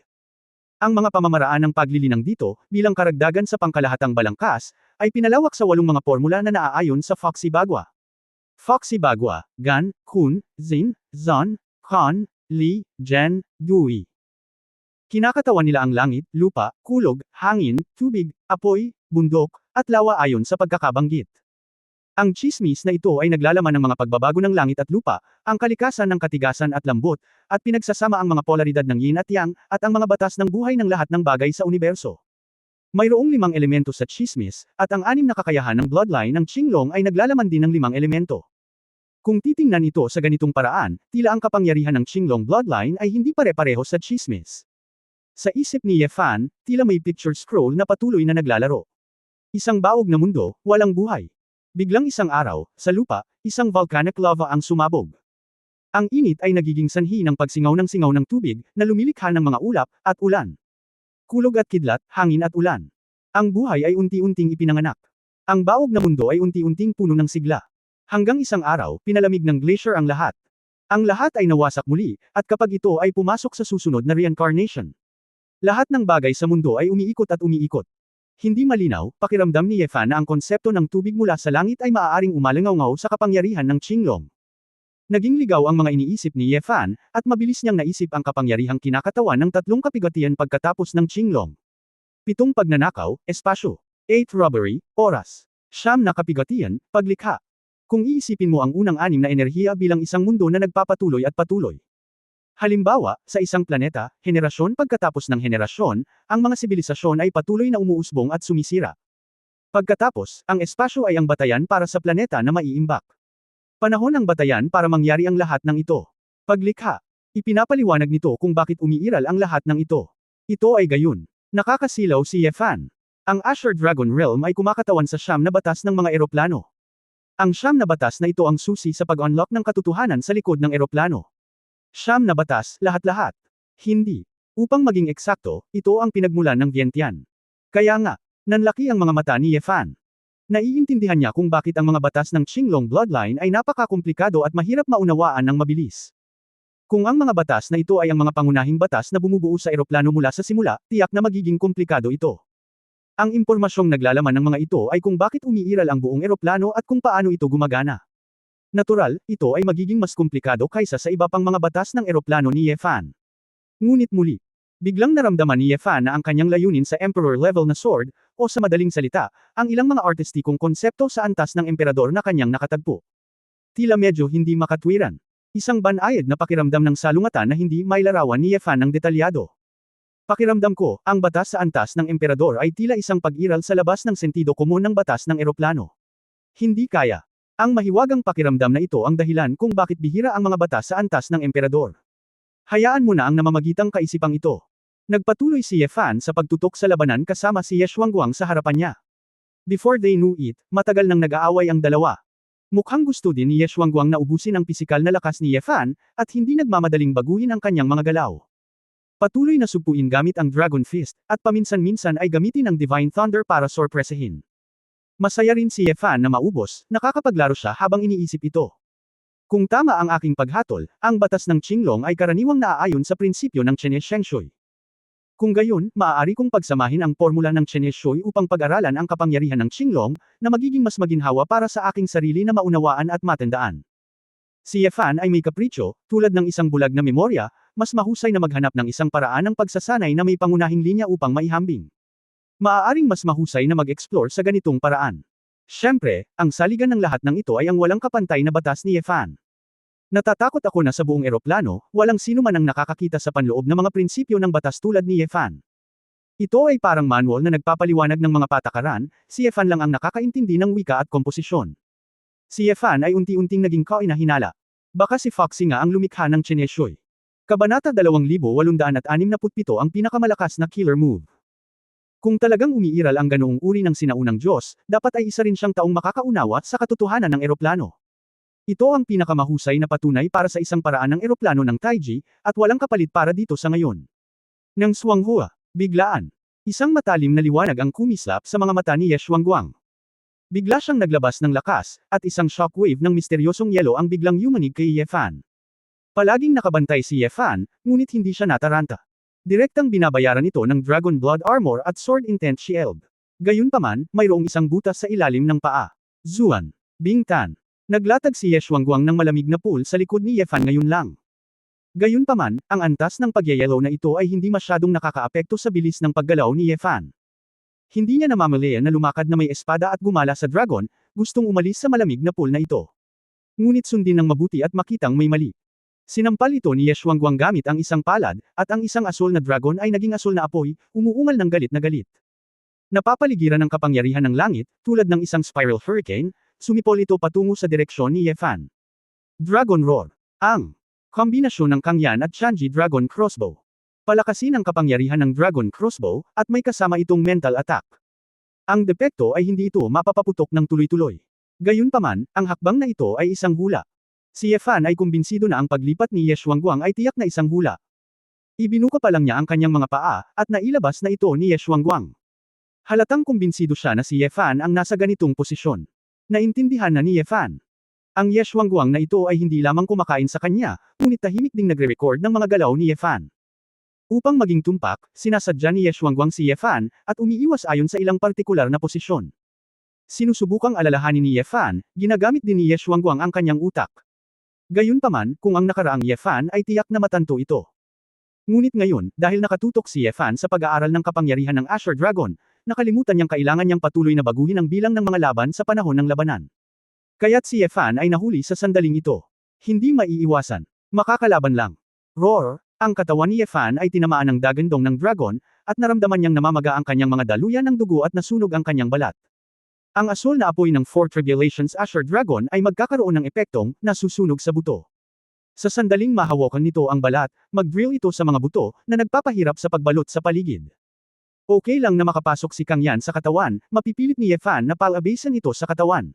Ang mga pamamaraan ng paglilinang dito, bilang karagdagan sa pangkalahatang balangkas, ay pinalawak sa 8 mga formula na naaayon sa Foxy Bagua. Foxy Bagua, Gan, Kun, Zin, Zon, Kan, Li, Gen, Gui. Kinakatawan nila ang langit, lupa, kulog, hangin, tubig, apoy, bundok, at lawa ayon sa pagkakabanggit. Ang tsismis na ito ay naglalaman ng mga pagbabago ng langit at lupa, ang kalikasan ng katigasan at lambot, at pinagsasama ang mga polaridad ng yin at yang, at ang mga batas ng buhay ng lahat ng bagay sa universo. Mayroong 5 elemento sa tsismis, at ang 6 na kakayahan ng bloodline ng Qinglong ay naglalaman din ng 5 elemento. Kung titingnan ito sa ganitong paraan, tila ang kapangyarihan ng Qinglong bloodline ay hindi pare-pareho sa tsismis. Sa isip ni Ye Fan, tila may picture scroll na patuloy na naglalaro. Isang baog na mundo, walang buhay. Biglang isang araw, sa lupa, isang volcanic lava ang sumabog. Ang init ay nagiging sanhi ng pagsingaw ng tubig, na lumilikha ng mga ulap, at ulan. Kulog at kidlat, hangin at ulan. Ang buhay ay unti-unting ipinanganak. Ang baog na mundo ay unti-unting puno ng sigla. Hanggang isang araw, pinalamig ng glacier ang lahat. Ang lahat ay nawasak muli, at kapag ito ay pumasok sa susunod na reincarnation. Lahat ng bagay sa mundo ay umiikot at umiikot. Hindi malinaw, pakiramdam ni Ye Fan na ang konsepto ng tubig mula sa langit ay maaaring umalangaw sa kapangyarihan ng Qinglong. Naging ligaw ang mga iniisip ni Ye Fan, at mabilis niyang naisip ang kapangyarihang kinakatawan ng 3 kapigatian pagkatapos ng Qinglong. 7 pagnanakaw, espasyo. 8 robbery, oras. 9 na kapigatian, paglikha. Kung iisipin mo ang unang 6 na enerhiya bilang isang mundo na nagpapatuloy at patuloy. Halimbawa, sa isang planeta, henerasyon pagkatapos ng henerasyon, ang mga sibilisasyon ay patuloy na umuusbong at sumisira. Pagkatapos, ang espasyo ay ang batayan para sa planeta na maiimbak. Panahon ang batayan para mangyari ang lahat ng ito. Paglikha. Ipinapaliwanag nito kung bakit umiiral ang lahat ng ito. Ito ay gayon. Nakakasilaw si Ye Fan. Ang Azure Dragon Realm ay kumakatawan sa 9 na batas ng mga eroplano. Ang 9 na batas na ito ang susi sa pag-unlock ng katotohanan sa likod ng eroplano. 9 na batas, lahat-lahat. Hindi. Upang maging eksakto, ito ang pinagmulan ng Vientiane. Kaya nga, nanlaki ang mga mata ni Ye Fan. Naiintindihan niya kung bakit ang mga batas ng Qinglong bloodline ay napakakomplikado at mahirap maunawaan ng mabilis. Kung ang mga batas na ito ay ang mga pangunahing batas na bumubuo sa eroplano mula sa simula, tiyak na magiging komplikado ito. Ang impormasyong naglalaman ng mga ito ay kung bakit umiiral ang buong eroplano at kung paano ito gumagana. Natural, ito ay magiging mas komplikado kaysa sa iba pang mga batas ng eroplano ni Ye Fan. Ngunit muli, biglang naramdaman ni Ye Fan na ang kanyang layunin sa Emperor-level na sword, o sa madaling salita, ang ilang mga artistikong konsepto sa antas ng emperador na kanyang nakatagpo. Tila medyo hindi makatwiran. Isang banayad na pakiramdam ng salungatan na hindi mailarawan ni Ye Fan ng detalyado. Pakiramdam ko, ang batas sa antas ng emperador ay tila isang pag-iral sa labas ng sentido komun ng batas ng eroplano. Hindi kaya. Ang mahiwagang pakiramdam na ito ang dahilan kung bakit bihira ang mga batas sa antas ng emperador. Hayaan mo na ang namamagitang kaisipang ito. Nagpatuloy si Ye Fan sa pagtutok sa labanan kasama si Ye Xuanguang sa harapan niya. Before they knew it, matagal nang nag-aaway ang dalawa. Mukhang gusto din ni Ye Xuanguang na ubusin ang pisikal na lakas ni Ye Fan, at hindi nagmamadaling baguhin ang kanyang mga galaw. Patuloy na sugpuin gamit ang Dragon Fist, at paminsan-minsan ay gamitin ang Divine Thunder para sorpresahin. Masaya rin si Ye Fan na maubos, nakakapaglaro siya habang iniisip ito. Kung tama ang aking paghatol, ang batas ng Qinglong ay karaniwang naaayon sa prinsipyo ng Chen Shengshui. Kung gayon, maaari kong pagsamahin ang formula ng Chen Shui upang pag-aralan ang kapangyarihan ng Qinglong, na magiging mas maginhawa para sa aking sarili na maunawaan at matandaan. Si Ye Fan ay may kapritsyo, tulad ng isang bulag na memorya, mas mahusay na maghanap ng isang paraan ng pagsasanay na may pangunahing linya upang maihambing. Maaaring mas mahusay na mag-explore sa ganitong paraan. Siyempre, ang saligan ng lahat ng ito ay ang walang kapantay na batas ni Ye Fan. Natatakot ako na sa buong eroplano, walang sino man ang nakakakita sa panloob ng mga prinsipyo ng batas tulad ni Ye Fan. Ito ay parang manual na nagpapaliwanag ng mga patakaran, si Ye Fan lang ang nakakaintindi ng wika at komposisyon. Si Ye Fan ay unti-unting naging kainahinala. Baka si Foxy nga ang lumikha ng Chen Shui. Kabanata 2867 ang pinakamalakas na killer move. Kung talagang umiiral ang ganoong uri ng sinaunang Diyos, dapat ay isa rin siyang taong makakaunawa sa katotohanan ng eroplano. Ito ang pinakamahusay na patunay para sa isang paraan ng eroplano ng Taiji, at walang kapalit para dito sa ngayon. Nang Xuanghua, biglaan. Isang matalim na liwanag ang kumislap sa mga mata ni Ye Xuanguang. Bigla siyang naglabas ng lakas, at isang shockwave ng misteryosong yelo ang biglang yumanig kay Ye Fan. Palaging nakabantay si Ye Fan, ngunit hindi siya nataranta. Direktang binabayaran ito ng Dragon Blood Armor at Sword Intent Shield. Gayunpaman, mayroong isang butas sa ilalim ng paa. Zuan. Bingtan. Naglatag si Ye Xuanguang ng malamig na pool sa likod ni Ye Fan ngayon lang. Gayunpaman, ang antas ng pagyayelo na ito ay hindi masyadong nakakaapekto sa bilis ng paggalaw ni Ye Fan. Hindi niya namamalaya na lumakad na may espada at gumala sa dragon, gustong umalis sa malamig na pool na ito. Ngunit sundin ng mabuti at makitang may mali. Sinampal ito ni Ye Xuanguang gamit ang isang palad, at ang isang asul na dragon ay naging asul na apoy, umuungal ng galit na galit. Napapaligiran ng kapangyarihan ng langit, tulad ng isang spiral hurricane, sumipol ito patungo sa direksyon ni Ye Fan. Dragon Roar. Ang kombinasyon ng Kangyan at Chanji Dragon Crossbow. Palakasin ang kapangyarihan ng Dragon Crossbow, at may kasama itong mental attack. Ang depekto ay hindi ito mapapaputok ng tuloy-tuloy. Gayunpaman, ang hakbang na ito ay isang hula. Si Ye Fan ay kumbinsido na ang paglipat ni Ye Xuanguang ay tiyak na isang hula. Ibinuka pa lang niya ang kanyang mga paa, at nailabas na ito ni Ye Xuanguang. Halatang kumbinsido siya na si Ye Fan ang nasa ganitong posisyon. Naintindihan na ni Ye Fan. Ang Ye Xuanguang na ito ay hindi lamang kumakain sa kanya, ngunit tahimik ding nagre-record ng mga galaw ni Ye Fan. Upang maging tumpak, sinasadya ni Ye Xuanguang si Ye Fan, at umiiwas ayon sa ilang partikular na posisyon. Sinusubukang alalahanin ni Ye Fan, ginagamit din ni Ye Xuanguang ang kanyang utak. Gayunpaman, kung ang nakaraang Ye-Fan ay tiyak na matanto ito. Ngunit ngayon, dahil nakatutok si Ye-Fan sa pag-aaral ng kapangyarihan ng Azure Dragon, nakalimutan niyang kailangan niyang patuloy na baguhin ang bilang ng mga laban sa panahon ng labanan. Kaya't si Ye-Fan ay nahuli sa sandaling ito. Hindi maiiwasan. Makakalaban lang. Roar! Ang katawan ni Ye-Fan ay tinamaan ng dagandong ng dragon, at naramdaman niyang namamaga ang kanyang mga daluyan ng dugo at nasunog ang kanyang balat. Ang asul na apoy ng Four Tribulations Azure Dragon ay magkakaroon ng epektong nasusunog sa buto. Sa sandaling mahawakan nito ang balat, mag-drill ito sa mga buto na nagpapahirap sa pagbalot sa paligid. Okay lang na makapasok si Kang Yan sa katawan, mapipilit ni Ye-Fan na palabasan ito sa katawan.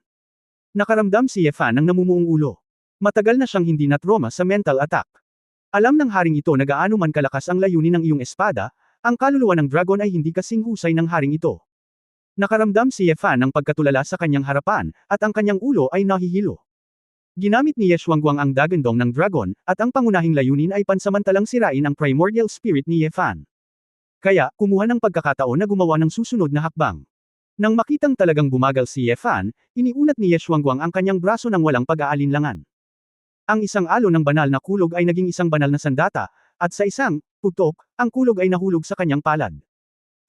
Nakaramdam si Ye-Fan ng namumuong ulo. Matagal na siyang hindi na-trauma sa mental attack. Alam ng haring ito na gaano man kalakas ang layunin ng iyong espada, ang kaluluwa ng dragon ay hindi kasing husay ng haring ito. Nakaramdam si Ye-Fan ng pagkatulala sa kanyang harapan, at ang kanyang ulo ay nahihilo. Ginamit ni Ye Xuanguang ang dagandong ng dragon, at ang pangunahing layunin ay pansamantalang sirain ang primordial spirit ni Ye-Fan. Kaya, kumuha ng pagkakataon na gumawa ng susunod na hakbang. Nang makitang talagang bumagal si Ye-Fan, iniunat ni Ye Xuanguang ang kanyang braso ng walang pag-aalinlangan. Ang isang alo ng banal na kulog ay naging isang banal na sandata, at sa isang putok, ang kulog ay nahulog sa kanyang palad.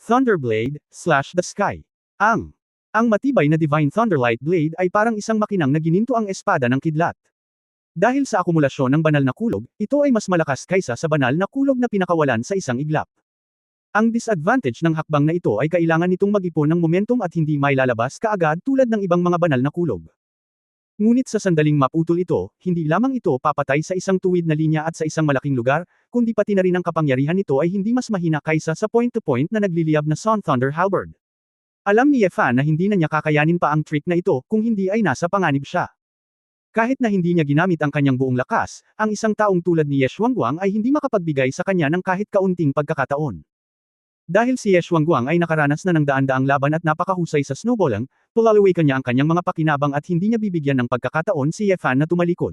Thunderblade, slash the sky. Ang matibay na Divine Thunderlight Blade ay parang isang makinang na gininto ang espada ng kidlat. Dahil sa akumulasyon ng banal na kulog, ito ay mas malakas kaysa sa banal na kulog na pinakawalan sa isang iglap. Ang disadvantage ng hakbang na ito ay kailangan nitong mag-ipon ng momentum at hindi mailalabas kaagad tulad ng ibang mga banal na kulog. Ngunit sa sandaling maputol ito, hindi lamang ito papatay sa isang tuwid na linya at sa isang malaking lugar, kundi pati na rin ang kapangyarihan nito ay hindi mas mahina kaysa sa point-to-point na nagliliyab na Sun Thunder Halberd. Alam ni Ye-Fan na hindi na niya kakayanin pa ang trick na ito kung hindi ay nasa panganib siya. Kahit na hindi niya ginamit ang kanyang buong lakas, ang isang taong tulad ni Ye Xuanguang ay hindi makapagbigay sa kanya ng kahit kaunting pagkakataon. Dahil si Ye Xuanguang ay nakaranas na ng daan-daang laban at napakahusay sa snowballing, tulalawakan niya ang kanyang mga pakinabang at hindi niya bibigyan ng pagkakataon si Ye-Fan na tumalikod.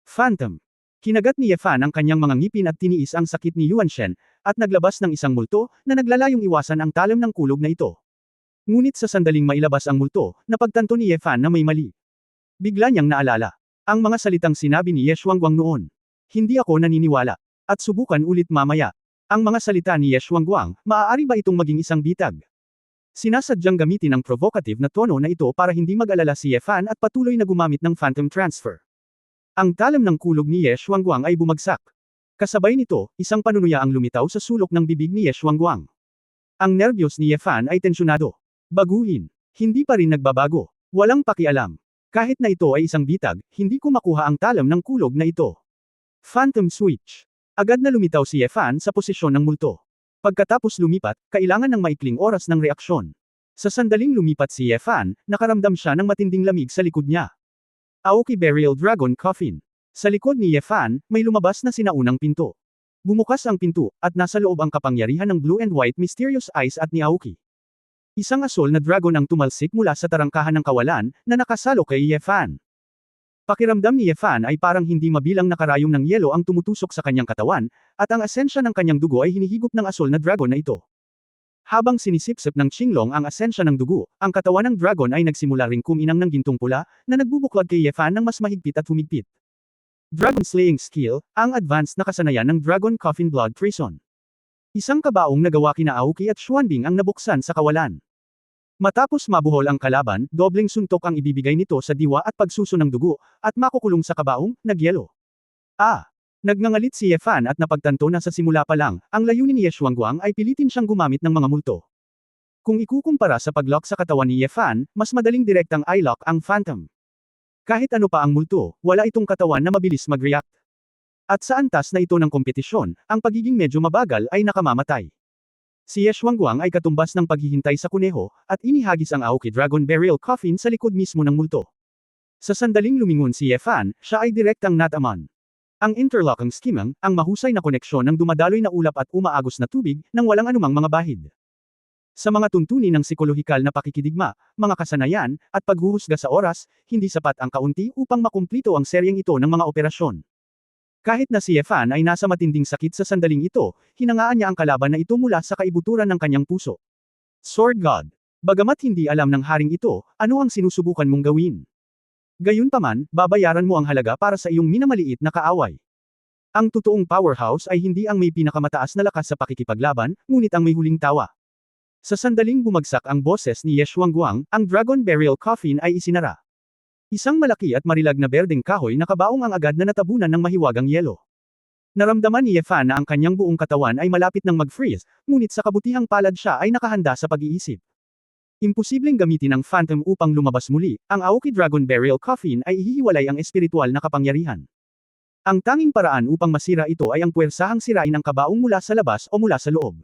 Phantom. Kinagat ni Ye-Fan ang kanyang mga ngipin at tiniis ang sakit ni Yuan Shen, at naglabas ng isang multo na naglalayong iwasan ang talim ng kulog na ito. Ngunit sa sandaling mailabas ang multo, napagtanto ni Ye-Fan na may mali. Bigla niyang naalala ang mga salitang sinabi ni Ye Xuanguang noon. Hindi ako naniniwala. At subukan ulit mamaya. Ang mga salita ni Ye Xuanguang, maaari ba itong maging isang bitag? Sinasadyang gamitin ang provocative na tono na ito para hindi mag-alala si Ye-Fan at patuloy na gumamit ng phantom transfer. Ang talim ng kulog ni Ye Xuanguang ay bumagsak. Kasabay nito, isang panunuya ang lumitaw sa sulok ng bibig ni Ye Xuanguang. Ang nerbiyos ni Ye-Fan ay tensyonado. Baguhin. Hindi pa rin nagbabago. Walang pakialam. Kahit na ito ay isang bitag, hindi ko makuha ang talam ng kulog na ito. Phantom Switch. Agad na lumitaw si Ye-Fan sa posisyon ng multo. Pagkatapos lumipat, kailangan ng maikling oras ng reaksyon. Sa sandaling lumipat si Ye-Fan, nakaramdam siya ng matinding lamig sa likod niya. Aoki Burial Dragon Coffin. Sa likod ni Ye-Fan, may lumabas na sinaunang pinto. Bumukas ang pinto, at nasa loob ang kapangyarihan ng Blue and White Mysterious Eyes at ni Aoki. Isang asul na dragon ang tumalsik mula sa tarangkahan ng kawalan, na nakasalo kay Ye-Fan. Pakiramdam ni Ye-Fan ay parang hindi mabilang na karayom ng yelo ang tumutusok sa kanyang katawan, at ang asensya ng kanyang dugo ay hinihigop ng asul na dragon na ito. Habang sinisipsip ng Qinglong ang asensya ng dugo, ang katawan ng dragon ay nagsimula ring kuminang ng gintong pula, na nagbubuklod kay Ye-Fan ng mas mahigpit at humigpit. Dragon Slaying Skill, ang advanced na kasanayan ng Dragon Coffin Blood Prison. Isang kabaong nagawa kina Aoki at Xuanbing ang nabuksan sa kawalan. Matapos mabuhol ang kalaban, dobleng suntok ang ibibigay nito sa diwa at pagsuso ng dugo, at makukulong sa kabaong, nagyelo. Nagngangalit si Ye-Fan at napagtanto na sa simula pa lang, ang layunin ni Ye Xuanguang ay pilitin siyang gumamit ng mga multo. Kung ikukumpara sa paglock sa katawan ni Ye-Fan, mas madaling direktang eye-lock ang Phantom. Kahit ano pa ang multo, wala itong katawan na mabilis mag-react. At sa antas na ito ng kompetisyon, ang pagiging medyo mabagal ay nakamamatay. Si Ye Xuanguang ay katumbas ng paghihintay sa kuneho, at inihagis ang Aoki Dragon Burial Coffin sa likod mismo ng multo. Sa sandaling lumingon si Ye-Fan, siya ay direktang nataman. Ang interlocking schemang, ang mahusay na koneksyon ng dumadaloy na ulap at umaagos na tubig, nang walang anumang mga bahid. Sa mga tuntunin ng psikolohikal na pakikidigma, mga kasanayan, at paghuhusga sa oras, hindi sapat ang kaunti upang makumplito ang seryeng ito ng mga operasyon. Kahit na si Ye-Fan ay nasa matinding sakit sa sandaling ito, hinangaan niya ang kalaban na ito mula sa kaibuturan ng kanyang puso. Sword God. Bagamat hindi alam ng haring ito, ano ang sinusubukan mong gawin? Gayunpaman, babayaran mo ang halaga para sa iyong minamaliit na kaaway. Ang totoong powerhouse ay hindi ang may pinakamataas na lakas sa pakikipaglaban, ngunit ang may huling tawa. Sa sandaling bumagsak ang boses ni Ye Xuanguang, ang Dragon Burial Coffin ay isinara. Isang malaki at marilag na berdeng kahoy na kabaong ang agad na natabunan ng mahiwagang yelo. Naramdaman ni Ye Fan na ang kanyang buong katawan ay malapit ng mag-freeze, ngunit sa kabutihang palad siya ay nakahanda sa pag-iisip. Imposibleng gamitin ang Phantom upang lumabas muli, ang Aoki Dragon Burial Coffin ay ihihiwalay ang espiritual na kapangyarihan. Ang tanging paraan upang masira ito ay ang puwersahang sirain ang kabaong mula sa labas o mula sa loob.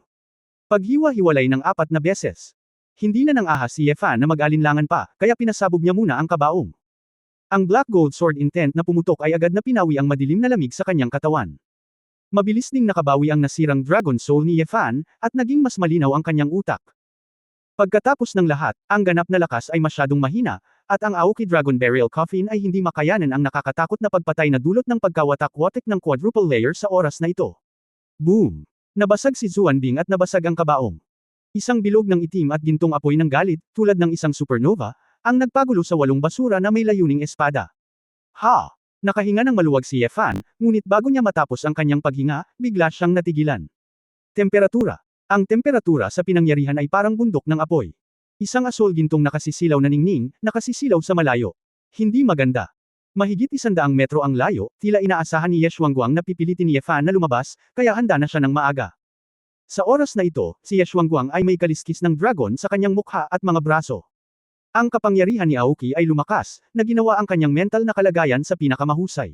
Paghiwa-hiwalay ng 4 na beses. Hindi na nang ahas si Ye Fan na mag-alinlangan pa, kaya pinasabog niya muna ang kabaong. Ang Black Gold Sword Intent na pumutok ay agad na pinawi ang madilim na lamig sa kanyang katawan. Mabilis ding nakabawi ang nasirang Dragon Soul ni Ye Fan, at naging mas malinaw ang kanyang utak. Pagkatapos ng lahat, ang ganap na lakas ay masyadong mahina, at ang Aoki Dragon Burial Coffin ay hindi makayanan ang nakakatakot na pagpatay na dulot ng pagkawatak-watik ng quadruple layer sa oras na ito. Boom! Nabasag si Zuan Bing at nabasag ang kabaong. Isang bilog ng itim at gintong apoy ng galit, tulad ng isang supernova, ang nagpagulo sa 8 basura na may layuning espada. Ha! Nakahinga ng maluwag si Ye Fan, ngunit bago niya matapos ang kanyang paghinga, bigla siyang natigilan. Temperatura. Ang temperatura sa pinangyarihan ay parang bundok ng apoy. Isang asol gintong nakasisilaw na ningning, nakasisilaw sa malayo. Hindi maganda. Mahigit 100 metro ang layo, tila inaasahan ni Ye Xuanguang na pipilitin ni Ye Fan na lumabas, kaya handa na siya ng maaga. Sa oras na ito, si Ye Xuanguang ay may kaliskis ng dragon sa kanyang mukha at mga braso. Ang kapangyarihan ni Aoki ay lumakas, na ginawa ang kanyang mental na kalagayan sa pinakamahusay.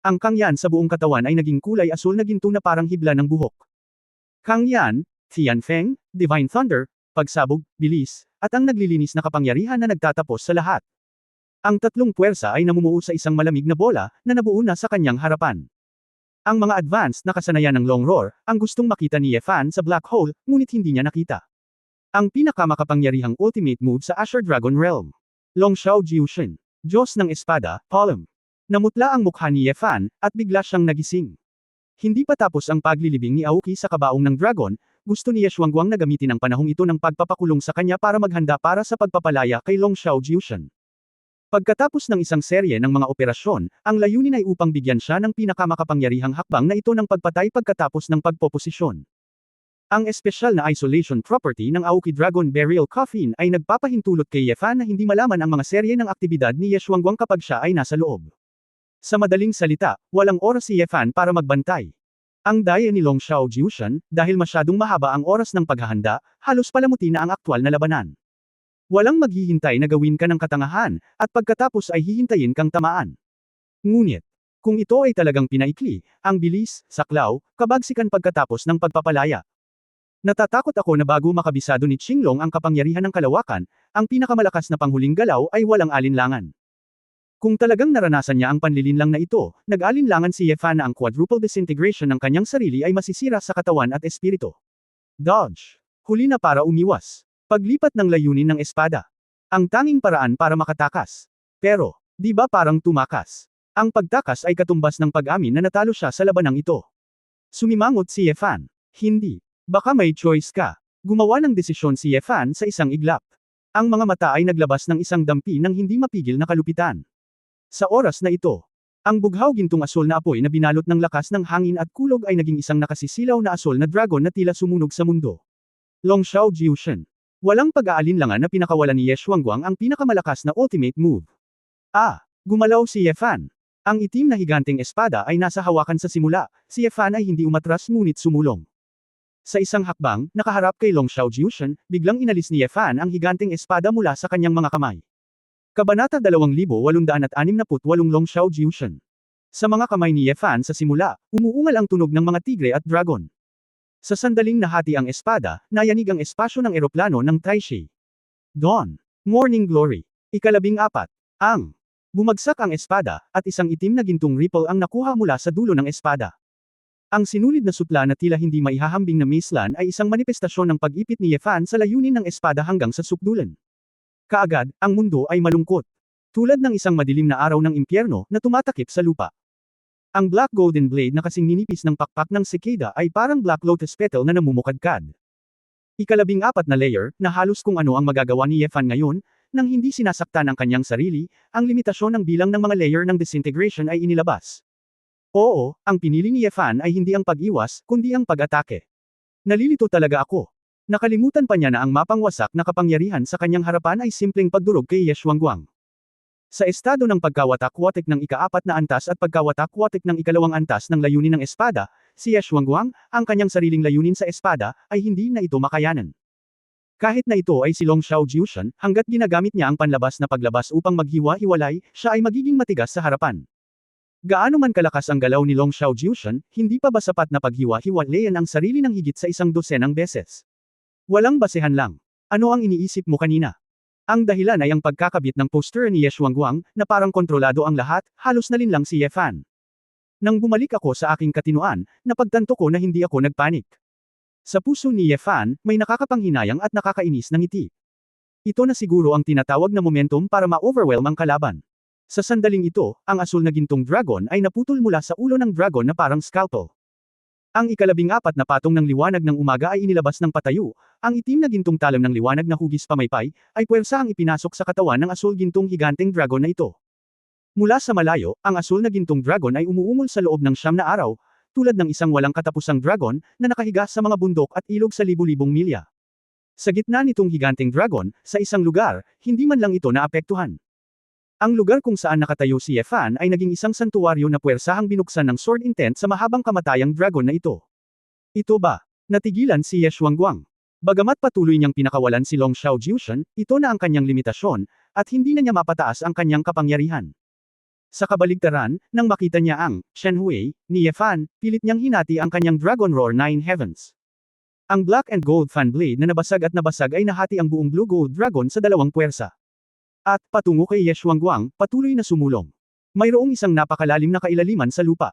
Ang Kangyan sa buong katawan ay naging kulay asul na ginto na parang hibla ng buhok. Kangyan, Tianfeng, Divine Thunder, pagsabog, bilis, at ang naglilinis na kapangyarihan na nagtatapos sa lahat. Ang tatlong puwersa ay namumuo sa isang malamig na bola, na nabuo na sa kanyang harapan. Ang mga advanced na kasanayan ng Long Roar, ang gustong makita ni Ye Fan sa Black Hole, ngunit hindi niya nakita. Ang pinakamakapangyarihang ultimate move sa Asher Dragon Realm. Long Shao Jiushin. Diyos ng Espada, Palm. Namutla ang mukha ni Ye Fan, at bigla siyang nagising. Hindi pa tapos ang paglilibing ni Aoki sa kabaong ng dragon, gusto ni Ye Xuanguang na gamitin ang panahong ito ng pagpapakulong sa kanya para maghanda para sa pagpapalaya kay Long Shao Jiushin. Pagkatapos ng isang serye ng mga operasyon, ang layunin ay upang bigyan siya ng pinakamakapangyarihang hakbang na ito ng pagpatay pagkatapos ng pagpoposisyon. Ang espesyal na isolation property ng Aoki Dragon Burial Coffin ay nagpapahintulot kay Ye Fan na hindi malaman ang mga serye ng aktibidad ni Ye Xuanguang kapag siya ay nasa loob. Sa madaling salita, walang oras si Ye Fan para magbantay. Ang daya ni Long Shao Jiushin, dahil masyadong mahaba ang oras ng paghahanda, halos palamuti na ang aktwal na labanan. Walang maghihintay na gawin ka ng katangahan, at pagkatapos ay hihintayin kang tamaan. Ngunit, kung ito ay talagang pinaikli, ang bilis, saklaw, kabagsikan pagkatapos ng pagpapalaya. Natatakot ako na bago makabisado ni Qinglong ang kapangyarihan ng kalawakan, ang pinakamalakas na panghuling galaw ay walang alinlangan. Kung talagang naranasan niya ang panlilinlang na ito, nag-alinlangan si Ye Fan na ang quadruple disintegration ng kanyang sarili ay masisira sa katawan at espiritu. Dodge. Huli na para umiwas. Paglipat ng layunin ng espada. Ang tanging paraan para makatakas. Pero, di ba parang tumakas? Ang pagtakas ay katumbas ng pag-amin na natalo siya sa labanang ito. Sumimangot si Ye Fan. Hindi. Baka may choice ka. Gumawa ng desisyon si Ye Fan sa isang iglap. Ang mga mata ay naglabas ng isang dampi ng hindi mapigil na kalupitan. Sa oras na ito, ang bughaw gintong asul na apoy na binalot ng lakas ng hangin at kulog ay naging isang nakasisilaw na asul na dragon na tila sumunog sa mundo. Long Shao Jiushin. Walang pag-aalinlangan na pinakawalan ni Ye Xuanguang ang pinakamalakas na ultimate move. Gumalaw si Ye Fan. Ang itim na higanteng espada ay nasa hawakan sa simula, si Ye Fan ay hindi umatras ngunit sumulong. Sa isang hakbang, nakaharap kay Long Shao Jiushin, biglang inalis ni Ye Fan ang higanteng espada mula sa kanyang mga kamay. Kabanata 2868 Long Shao Jiushin. Sa mga kamay ni Ye Fan sa simula, umuungal ang tunog ng mga tigre at dragon. Sa sandaling nahati ang espada, nayanig ang espasyo ng eroplano ng Taixi. Dawn. Morning Glory. Ika-14. Ang. Bumagsak ang espada, at isang itim na gintong ripple ang nakuha mula sa dulo ng espada. Ang sinulid na sutla na tila hindi maihahambing na mislan ay isang manifestasyon ng pag-ipit ni Ye Fan sa layunin ng espada hanggang sa sukdulan. Kaagad, ang mundo ay malungkot. Tulad ng isang madilim na araw ng impyerno na tumatakip sa lupa. Ang Black Golden Blade na kasing ninipis ng pakpak ng cicada ay parang Black Lotus Petal na namumukadkad. Ika-14 na layer, na halos kung ano ang magagawa ni Ye Fan ngayon, nang hindi sinasaktan ang kanyang sarili, ang limitasyon ng bilang ng mga layer ng disintegration ay inilabas. Oo, ang pinili ni Ye Fan ay hindi ang pag-iwas, kundi ang pag-atake. Nalilito talaga ako. Nakalimutan pa niya na ang mapangwasak na kapangyarihan sa kanyang harapan ay simpleng pagdurog kay Ye Xuanguang. Sa estado ng pagkawatak-watik ng ika-4 na antas at pagkawatak-watik ng ikalawang antas ng layunin ng espada, si Ye Xuanguang, ang kanyang sariling layunin sa espada, ay hindi na ito makayanan. Kahit na ito ay si Long Xiao Jiushan, hanggat ginagamit niya ang panlabas na paglabas upang maghiwa-hiwalay, siya ay magiging matigas sa harapan. Gaano man kalakas ang galaw ni Long Xiao Jiushan, hindi pa ba sapat na paghiwa-hiwalayan ang sarili ng higit sa 100 beses? Walang basehan lang. Ano ang iniisip mo kanina? Ang dahilan ay ang pagkakabit ng poster ni Ye Xuanguang, na parang kontrolado ang lahat, halos nalinlang si Ye Fan. Nang bumalik ako sa aking katinuan, napagtanto ko na hindi ako nagpanik. Sa puso ni Ye Fan, may nakakapanghinayang at nakakainis na ngiti. Ito na siguro ang tinatawag na momentum para ma-overwhelm ang kalaban. Sa sandaling ito, ang asul na gintong dragon ay naputol mula sa ulo ng dragon na parang scalpel. Ang ika-14 na patong ng liwanag ng umaga ay inilabas ng patayo, ang itim na gintong talam ng liwanag na hugis pamaypay, ay puwersa ang ipinasok sa katawan ng asul gintong higanteng dragon na ito. Mula sa malayo, ang asul na gintong dragon ay umuungol sa loob ng 9 na araw, tulad ng isang walang katapusang dragon, na nakahiga sa mga bundok at ilog sa libu-libong milya. Sa gitna nitong higanteng dragon, sa isang lugar, hindi man lang ito naapektuhan. Ang lugar kung saan nakatayo si Ye Fan ay naging isang santuwaryo na puwersahang binuksan ng sword intent sa mahabang kamatayang dragon na ito. Ito ba? Natigilan si Ye Xuanguang. Bagamat patuloy niyang pinakawalan si Long Xiao Jiushan, ito na ang kanyang limitasyon, at hindi na niya mapataas ang kanyang kapangyarihan. Sa kabaligtaran, nang makita niya ang Shen Hui ni Ye Fan, pilit niyang hinati ang kanyang Dragon Roar 9 Heavens. Ang Black and Gold Fan Blade na nabasag at nabasag ay nahati ang buong Blue Gold Dragon sa dalawang puwersa. At, patungo kay Ye Xuanguang, patuloy na sumulong. Mayroong isang napakalalim na kailaliman sa lupa.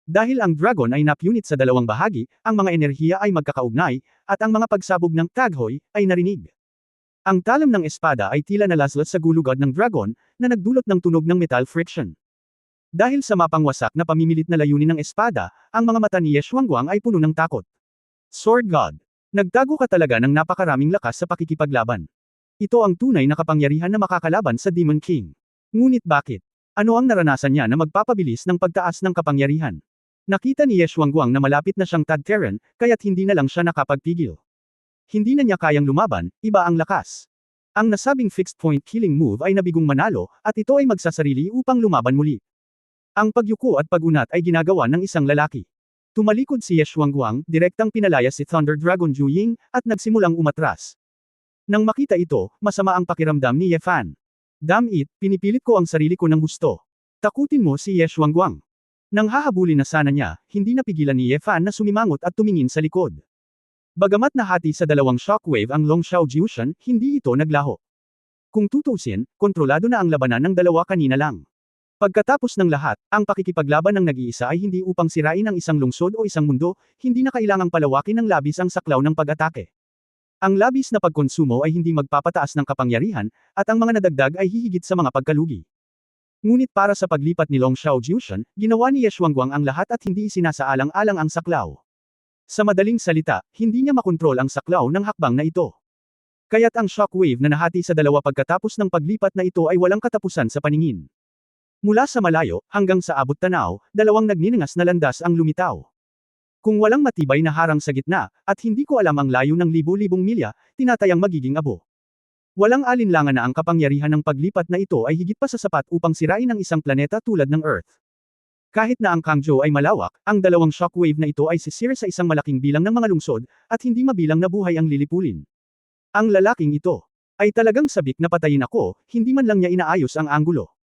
Dahil ang dragon ay napunit sa dalawang bahagi, ang mga enerhiya ay magkakaugnay, at ang mga pagsabog ng taghoy ay narinig. Ang talam ng espada ay tila nalaslas sa gulugad ng dragon, na nagdulot ng tunog ng metal friction. Dahil sa mapangwasak na pamimilit na layunin ng espada, ang mga mata ni Ye Xuanguang ay puno ng takot. Sword God. Nagtago ka talaga ng napakaraming lakas sa pakikipaglaban. Ito ang tunay na kapangyarihan na makakalaban sa Demon King. Ngunit bakit? Ano ang naranasan niya na magpapabilis ng pagtaas ng kapangyarihan? Nakita ni Ye Xuanguang na malapit na siyang tagteran, kaya't hindi na lang siya nakapagpigil. Hindi na niya kayang lumaban, iba ang lakas. Ang nasabing fixed point killing move ay nabigong manalo, at ito ay magsasarili upang lumaban muli. Ang pagyuko at pagunat ay ginagawa ng isang lalaki. Tumalikod si Ye Xuanguang, direktang pinalaya si Thunder Dragon Ju Ying, at nagsimulang umatras. Nang makita ito, masama ang pakiramdam ni Ye Fan. Damn it, pinipilit ko ang sarili ko ng gusto. Takutin mo si Ye Xuanguang. Nang hahabulin na sana niya, hindi napigilan ni Ye Fan na sumimangot at tumingin sa likod. Bagamat nahati sa dalawang shockwave ang Long Xiao Jiushan, hindi ito naglaho. Kung tutusin, kontrolado na ang labanan ng dalawa kanina lang. Pagkatapos ng lahat, ang pakikipaglaban ng nag-iisa ay hindi upang sirain ang isang lungsod o isang mundo, hindi na kailangang palawakin ng labis ang saklaw ng pag-atake. Ang labis na pagkonsumo ay hindi magpapataas ng kapangyarihan, at ang mga nadagdag ay hihigit sa mga pagkalugi. Ngunit para sa paglipat ni Long Xiao Jiushan, ginawa ni Ye Xuanguang ang lahat at hindi isinasaalang-alang ang saklaw. Sa madaling salita, hindi niya makontrol ang saklaw ng hakbang na ito. Kaya't ang shockwave na nahati sa dalawa pagkatapos ng paglipat na ito ay walang katapusan sa paningin. Mula sa malayo, hanggang sa abot tanaw, dalawang nagninangas na landas ang lumitaw. Kung walang matibay na harang sa gitna, at hindi ko alam ang layo ng libu-libong milya, tinatayang magiging abo. Walang alinlangan na ang kapangyarihan ng paglipat na ito ay higit pa sa sapat upang sirain ang isang planeta tulad ng Earth. Kahit na ang Kangzhou ay malawak, ang dalawang shockwave na ito ay sisira sa isang malaking bilang ng mga lungsod, at hindi mabilang na buhay ang lilipulin. Ang lalaking ito ay talagang sabik na patayin ako, hindi man lang niya inaayos ang anggulo.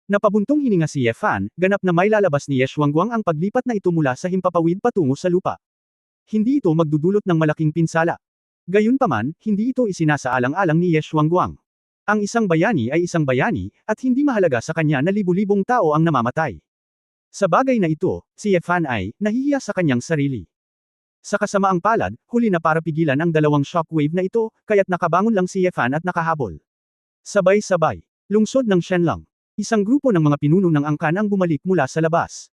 Napabuntong hininga si Ye Fan, ganap na may lalabas ni Ye Xuanguang ang paglipat na ito mula sa himpapawid patungo sa lupa. Hindi ito magdudulot ng malaking pinsala. Gayunpaman, hindi ito isinasaalang-alang ni Ye Xuanguang. Ang isang bayani ay isang bayani, at hindi mahalaga sa kanya na libu-libong tao ang namamatay. Sa bagay na ito, si Ye Fan ay nahihiya sa kanyang sarili. Sa kasamaang palad, huli na para pigilan ang dalawang shockwave na ito, kaya't nakabangon lang si Ye Fan at nakahabol. Sabay-sabay. Lungsod ng Shenlong. Isang grupo ng mga pinuno ng angkan ang bumalik mula sa labas.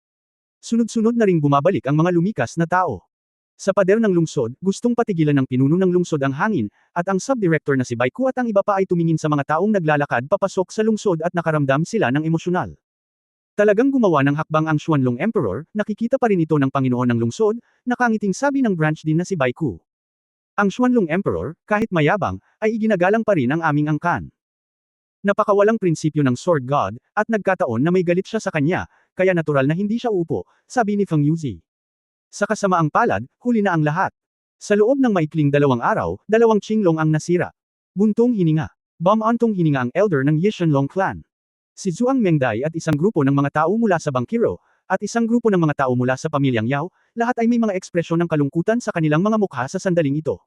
Sunod-sunod na ring bumabalik ang mga lumikas na tao. Sa pader ng lungsod, gustong patigilan ng pinuno ng lungsod ang hangin, at ang subdirector na si Baiku at ang iba pa ay tumingin sa mga taong naglalakad papasok sa lungsod at nakaramdam sila ng emosyonal. Talagang gumawa ng hakbang ang Xuanlong Emperor, nakikita pa rin ito ng Panginoon ng lungsod, nakangiting sabi ng branch din na si Baiku. Ang Xuanlong Emperor, kahit mayabang, ay iginagalang pa rin ang aming angkan. Napakawalang prinsipyo ng Sword God, at nagkataon na may galit siya sa kanya, kaya natural na hindi siya upo, sabi ni Feng Yuzi. Sa kasamaang palad, huli na ang lahat. Sa loob ng maikling 2 araw, 2 Qinglong ang nasira. Buntong hininga. Bam-antong hininga ang elder ng Yishanlong clan. Si Zhuang Mengdai at isang grupo ng mga tao mula sa Bangkiro, at isang grupo ng mga tao mula sa pamilyang Yao, lahat ay may mga ekspresyon ng kalungkutan sa kanilang mga mukha sa sandaling ito.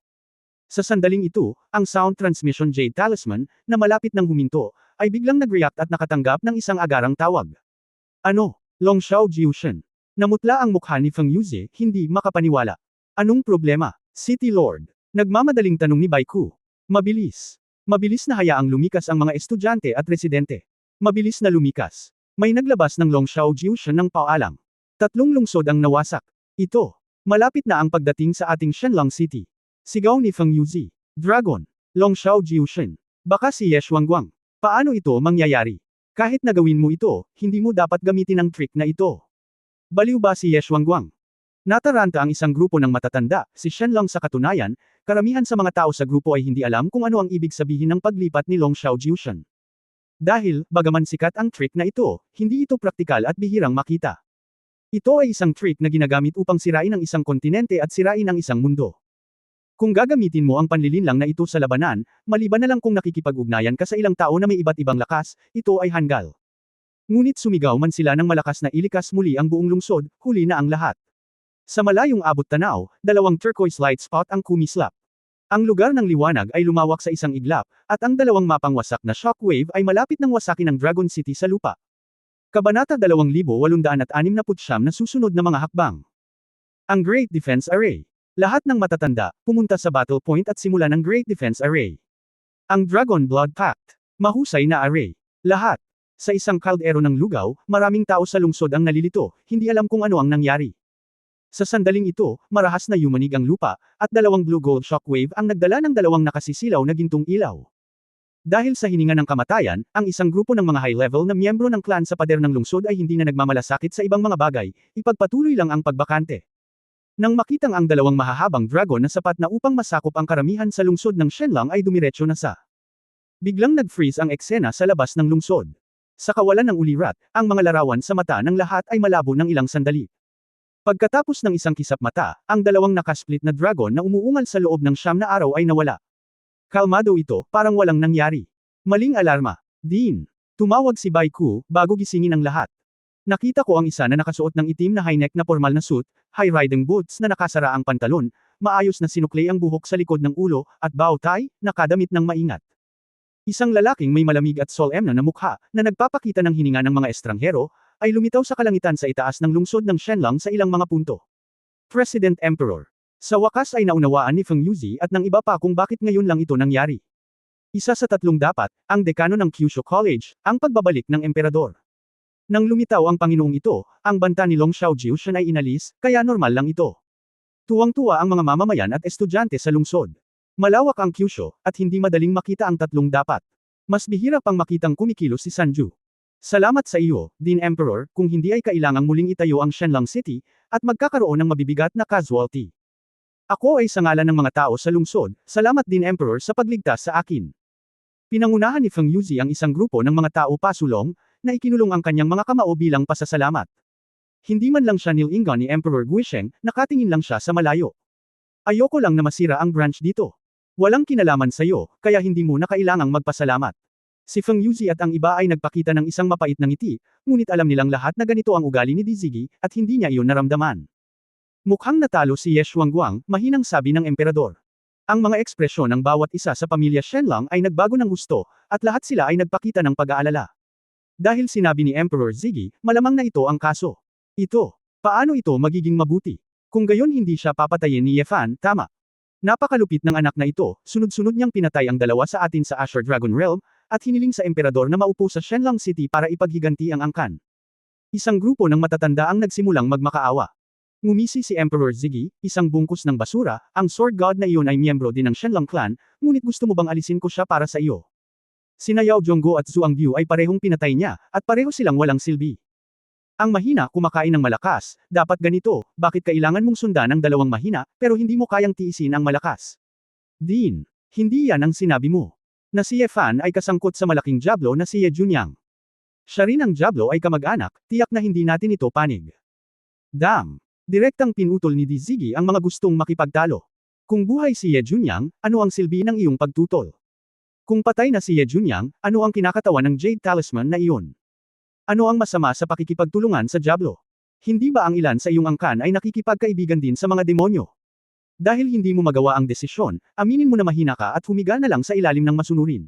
Sa sandaling ito, ang Sound Transmission Jade Talisman, na malapit ng huminto, ay biglang nag-react at nakatanggap ng isang agarang tawag. Ano? Longshao Jiushen. Namutla ang mukha ni Feng Yuzi, hindi makapaniwala. Anong problema? City Lord. Nagmamadaling tanong ni Baiku. Mabilis. Mabilis na hayaang lumikas ang mga estudyante at residente. Mabilis na lumikas. May naglabas ng Longshao Jiushen ng paalang. 3 lungsod ang nawasak. Ito. Malapit na ang pagdating sa ating Shenlang City. Sigaw ni Feng Yuzi. Dragon. Longshao Jiushen. Baka si Ye Shuangguang. Paano ito mangyayari? Kahit nagawin mo ito, hindi mo dapat gamitin ang trick na ito. Baliw ba si Ye Shuangguang? Nataranta ang isang grupo ng matatanda, si Shenlang sa katunayan, karamihan sa mga tao sa grupo ay hindi alam kung ano ang ibig sabihin ng paglipat ni Longshao Jiushen. Dahil, bagaman sikat ang trick na ito, hindi ito praktikal at bihirang makita. Ito ay isang trick na ginagamit upang sirain ang isang kontinente at sirain ang isang mundo. Kung gagamitin mo ang panlilinlang na ito sa labanan, maliban na lang kung nakikipag-ugnayan ka sa ilang tao na may iba't ibang lakas, ito ay hanggal. Ngunit sumigaw man sila ng malakas na ilikas muli ang buong lungsod, huli na ang lahat. Sa malayong abot tanaw, 2 turquoise light spot ang kumislap. Ang lugar ng liwanag ay lumawak sa isang iglap, at ang 2 mapang wasak na shockwave ay malapit ng wasakin ng Dragon City sa lupa. Kabanata 2869 na susunod na mga hakbang. Ang Great Defense Array. Lahat ng matatanda, pumunta sa battle point at simula ng Great Defense Array. Ang Dragon Blood Pact. Mahusay na array. Lahat. Sa isang kaldero ng lugaw, maraming tao sa lungsod ang nalilito, hindi alam kung ano ang nangyari. Sa sandaling ito, marahas na yumanig ang lupa, at 2 blue gold shockwave ang nagdala ng 2 nakasisilaw na gintong ilaw. Dahil sa hininga ng kamatayan, ang isang grupo ng mga high-level na miyembro ng clan sa pader ng lungsod ay hindi na nagmamalasakit sa ibang mga bagay, ipagpatuloy lang ang pagbakante. Nang makitang ang 2 mahahabang dragon na sapat na upang masakop ang karamihan sa lungsod ng Shenlang ay dumiretso na sa. Biglang nag-freeze ang eksena sa labas ng lungsod. Sa kawalan ng ulirat, ang mga larawan sa mata ng lahat ay malabo ng ilang sandali. Pagkatapos ng isang kisap mata, ang 2 nakasplit na dragon na umuungal sa loob ng 9 na araw ay nawala. Kalmado ito, parang walang nangyari. Maling alarma. Dean. Tumawag si Baiku, bago gisingin ang lahat. Nakita ko ang isa na nakasuot ng itim na high-neck na formal na suit, high-riding boots na nakasara ang pantalon, maayos na sinuklay ang buhok sa likod ng ulo, at bow tie, nakadamit ng maingat. Isang lalaking may malamig at solemn na mukha, na nagpapakita ng hininga ng mga estranghero, ay lumitaw sa kalangitan sa itaas ng lungsod ng Shenlang sa ilang mga punto. President Emperor. Sa wakas ay naunawaan ni Feng Yuzi at ng iba pa kung bakit ngayon lang ito nangyari. Isa sa 3 dapat, ang dekano ng Kyushu College, ang pagbabalik ng emperador. Nang lumitaw ang Panginoong ito, ang banta ni Longshao Jiushen ay inalis, kaya normal lang ito. Tuwang-tuwa ang mga mamamayan at estudyante sa lungsod. Malawak ang Kyushu, at hindi madaling makita ang 3 dapat. Mas bihira pang makitang kumikilos si Sanju. Salamat sa iyo, Dean Emperor, kung hindi ay kailangang muling itayo ang Shenlang City, at magkakaroon ng mabibigat na casualty. Ako ay sa ngalan ng mga tao sa lungsod, salamat Dean Emperor sa pagligtas sa akin. Pinangunahan ni Feng Yuzi ang isang grupo ng mga tao pasulong, na ikinulong ang kanyang mga kamao bilang pasasalamat. Hindi man lang siya nilingan ni Emperor Guisheng, nakatingin lang siya sa malayo. Ayoko lang na masira ang branch dito. Walang kinalaman sa iyo, kaya hindi mo na kailangang magpasalamat. Si Feng Yuzi at ang iba ay nagpakita ng isang mapait na ngiti, ngunit alam nilang lahat na ganito ang ugali ni Dizigi, at hindi niya iyon naramdaman. Mukhang natalo si Ye Shuangguang, mahinang sabi ng emperador. Ang mga ekspresyon ng bawat isa sa pamilya Shenlang ay nagbago ng gusto, at lahat sila ay nagpakita ng pag-aalala. Dahil sinabi ni Emperor Ziggy, malamang na ito ang kaso. Ito. Paano ito magiging mabuti? Kung gayon hindi siya papatayin ni Ye Fan, tama. Napakalupit ng anak na ito, sunod-sunod niyang pinatay ang 2 sa atin sa Azure Dragon Realm, at hiniling sa emperador na maupo sa Shenlang City para ipaghiganti ang angkan. Isang grupo ng matatanda ang nagsimulang magmakaawa. Ngumisi si Emperor Ziggy, isang bungkus ng basura, ang Sword God na iyon ay miyembro din ng Shenlong clan, ngunit gusto mo bang alisin ko siya para sa iyo? Sina Yao Zhongguo at Zhuang Biu ay parehong pinatay niya, at pareho silang walang silbi. Ang mahina kumakain ng malakas, dapat ganito, bakit kailangan mong sundan ang dalawang mahina, pero hindi mo kayang tiisin ang malakas? Dean, hindi yan ang sinabi mo. Na si Ye Fan ay kasangkot sa malaking Diablo na si Ye Junyang. Siya rin ang Diablo ay kamag-anak, tiyak na hindi natin ito panig. Damn! Direktang pinutol ni Di Ziggy ang mga gustong makipagtalo. Kung buhay si Ye Junyang, ano ang silbi ng iyong pagtutol? Kung patay na si Ye Junyang, ano ang kinakatawan ng Jade Talisman na iyon? Ano ang masama sa pakikipagtulungan sa Diablo? Hindi ba ang ilan sa iyong angkan ay nakikipagkaibigan din sa mga demonyo? Dahil hindi mo magawa ang desisyon, aminin mo na mahina ka at humiga na lang sa ilalim ng masunurin.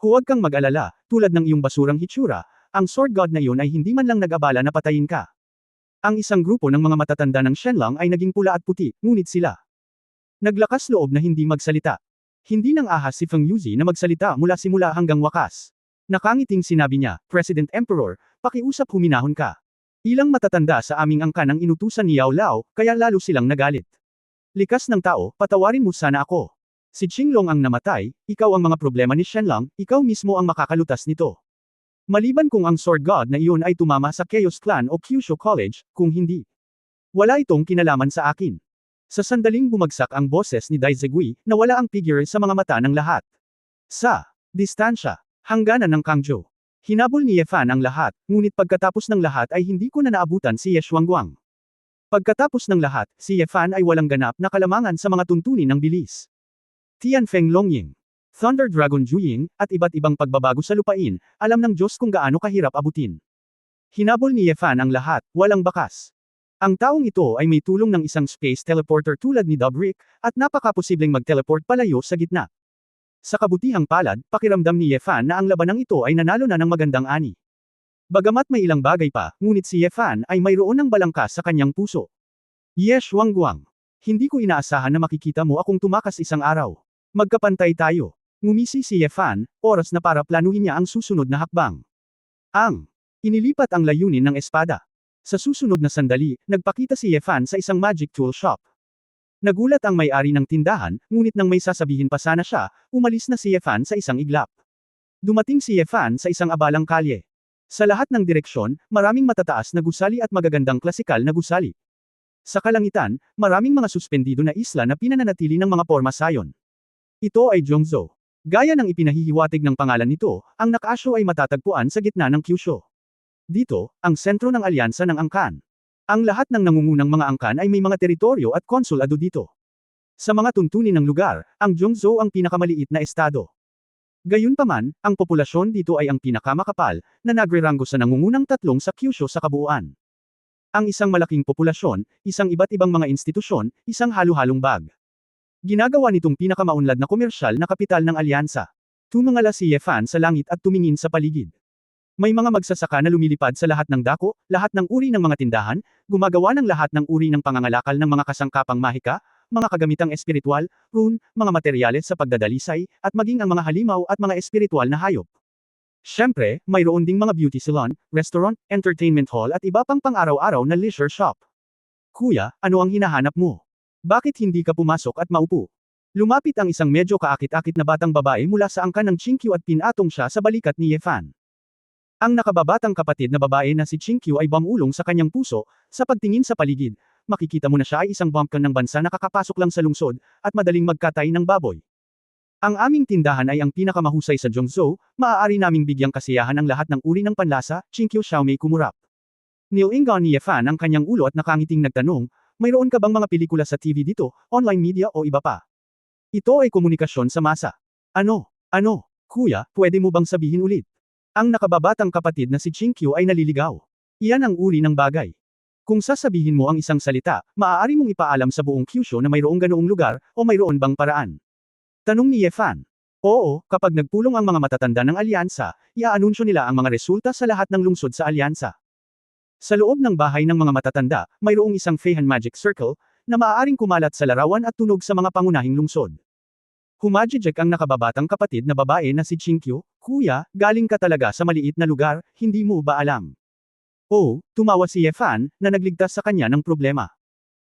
Huwag kang mag-alala, tulad ng iyong basurang hitsura, ang Sword God na iyon ay hindi man lang nag-abala na patayin ka. Ang isang grupo ng mga matatanda ng Shenlong ay naging pula at puti, ngunit sila naglakas loob na hindi magsalita. Hindi nang ahas si Feng Yuzi na magsalita mula simula hanggang wakas. Nakangiting sinabi niya, President Emperor, pakiusap huminahon ka. Ilang matatanda sa aming angkan ang inutusan ni Yao Lao, kaya lalo silang nagalit. Likas ng tao, patawarin mo sana ako. Si Qinglong ang namatay, ikaw ang mga problema ni Shenlong, ikaw mismo ang makakalutas nito. Maliban kung ang Sword God na iyon ay tumama sa Chaos Clan o Kyushu College, kung hindi. Wala itong kinalaman sa akin. Sa sandaling bumagsak ang boses ni Dai Zegui, nawala ang figure sa mga mata ng lahat. Sa distansya, hangganan ng Kangzhou. Hinabol ni Ye Fan ang lahat, ngunit pagkatapos ng lahat ay hindi ko na naabutan si Ye Xuanguang. Pagkatapos ng lahat, si Ye Fan ay walang ganap na kalamangan sa mga tuntunin ng bilis. Tianfeng Longying, Thunder Dragon Juying, at iba't ibang pagbabago sa lupain, alam ng Diyos kung gaano kahirap abutin. Hinabol ni Ye Fan ang lahat, walang bakas. Ang taong ito ay may tulong ng isang space teleporter tulad ni Dubrick, at napakaposibleng mag-teleport palayo sa gitna. Sa kabutihang palad, pakiramdam ni Ye Fan na ang labanang ito ay nanalo na ng magandang ani. Bagamat may ilang bagay pa, ngunit si Ye Fan ay mayroon ng balangkas sa kanyang puso. Ye Xuanguang, hindi ko inaasahan na makikita mo akong tumakas isang araw. Magkapantay tayo. Ngumisi si Ye Fan, oras na para planuhin niya ang susunod na hakbang. Inilipat ang layunin ng espada. Sa susunod na sandali, nagpakita si Ye Fan sa isang magic tool shop. Nagulat ang may-ari ng tindahan, ngunit nang may sasabihin pa sana siya, umalis na si Ye Fan sa isang iglap. Dumating si Ye Fan sa isang abalang kalye. Sa lahat ng direksyon, maraming matataas na gusali at magagandang klasikal na gusali. Sa kalangitan, maraming mga suspendido na isla na pinananatili ng mga porma sayon. Ito ay Zhongzhou. Gaya ng ipinahihiwatig ng pangalan nito, ang Nakasho ay matatagpuan sa gitna ng Kyushu. Dito, ang sentro ng alyansa ng angkan. Ang lahat ng nangungunang mga angkan ay may mga teritoryo at konsulado dito. Sa mga tuntunin ng lugar, ang Zhongzhou ang pinakamaliit na estado. Gayunpaman, ang populasyon dito ay ang pinakamakapal, na nagreranggo sa nangungunang tatlong sa Kyushu sa kabuuan. Ang isang malaking populasyon, isang iba't ibang mga institusyon, isang halo-halong bag. Ginagawa nitong pinakamaunlad na komersyal na kapital ng alyansa. Tumangala si Ye Fan sa langit at tumingin sa paligid. May mga magsasaka na lumilipad sa lahat ng dako, lahat ng uri ng mga tindahan, gumagawa ng lahat ng uri ng pangangalakal ng mga kasangkapang mahika, mga kagamitang espiritual, rune, mga materyales sa pagdadalisay, at maging ang mga halimaw at mga espiritual na hayop. Siyempre, mayroon ding mga beauty salon, restaurant, entertainment hall at iba pang pang-araw-araw na leisure shop. Kuya, ano ang hinahanap mo? Bakit hindi ka pumasok at maupo? Lumapit ang isang medyo kaakit-akit na batang babae mula sa angkan ng Chinkyu at pinatong siya sa balikat ni Ye Fan. Ang nakababatang kapatid na babae na si Chinkyu ay bumulong sa kanyang puso, sa pagtingin sa paligid, makikita mo na siya ay isang bumpkin ng bansa na kakapasok lang sa lungsod, at madaling magkatay ng baboy. Ang aming tindahan ay ang pinakamahusay sa Zhongzhou, maaari naming bigyang kasiyahan ang lahat ng uri ng panlasa, Chinkyu Xiaomei kumurap. Nilingon ni Ye Fan ang kanyang ulo at nakangiting nagtanong, mayroon ka bang mga pelikula sa TV dito, online media o iba pa? Ito ay komunikasyon sa masa. Ano, kuya, pwede mo bang sabihin ulit? Ang nakababatang kapatid na si Chinkyu ay naliligaw. Iyan ang uri ng bagay. Kung sasabihin mo ang isang salita, maaari mong ipaalam sa buong Kyushu na mayroong ganoong lugar, o mayroon bang paraan? Tanong ni Ye Fan. Oo, kapag nagpulong ang mga matatanda ng alyansa, iaanunsyo nila ang mga resulta sa lahat ng lungsod sa alyansa. Sa loob ng bahay ng mga matatanda, mayroong isang Feihan Magic Circle, na maaaring kumalat sa larawan at tunog sa mga pangunahing lungsod. Humajijek ang nakababatang kapatid na babae na si Chinkyu, kuya, galing ka talaga sa maliit na lugar, hindi mo ba alam? Oh, tumawa si Ye Fan, na nagligtas sa kanya ng problema.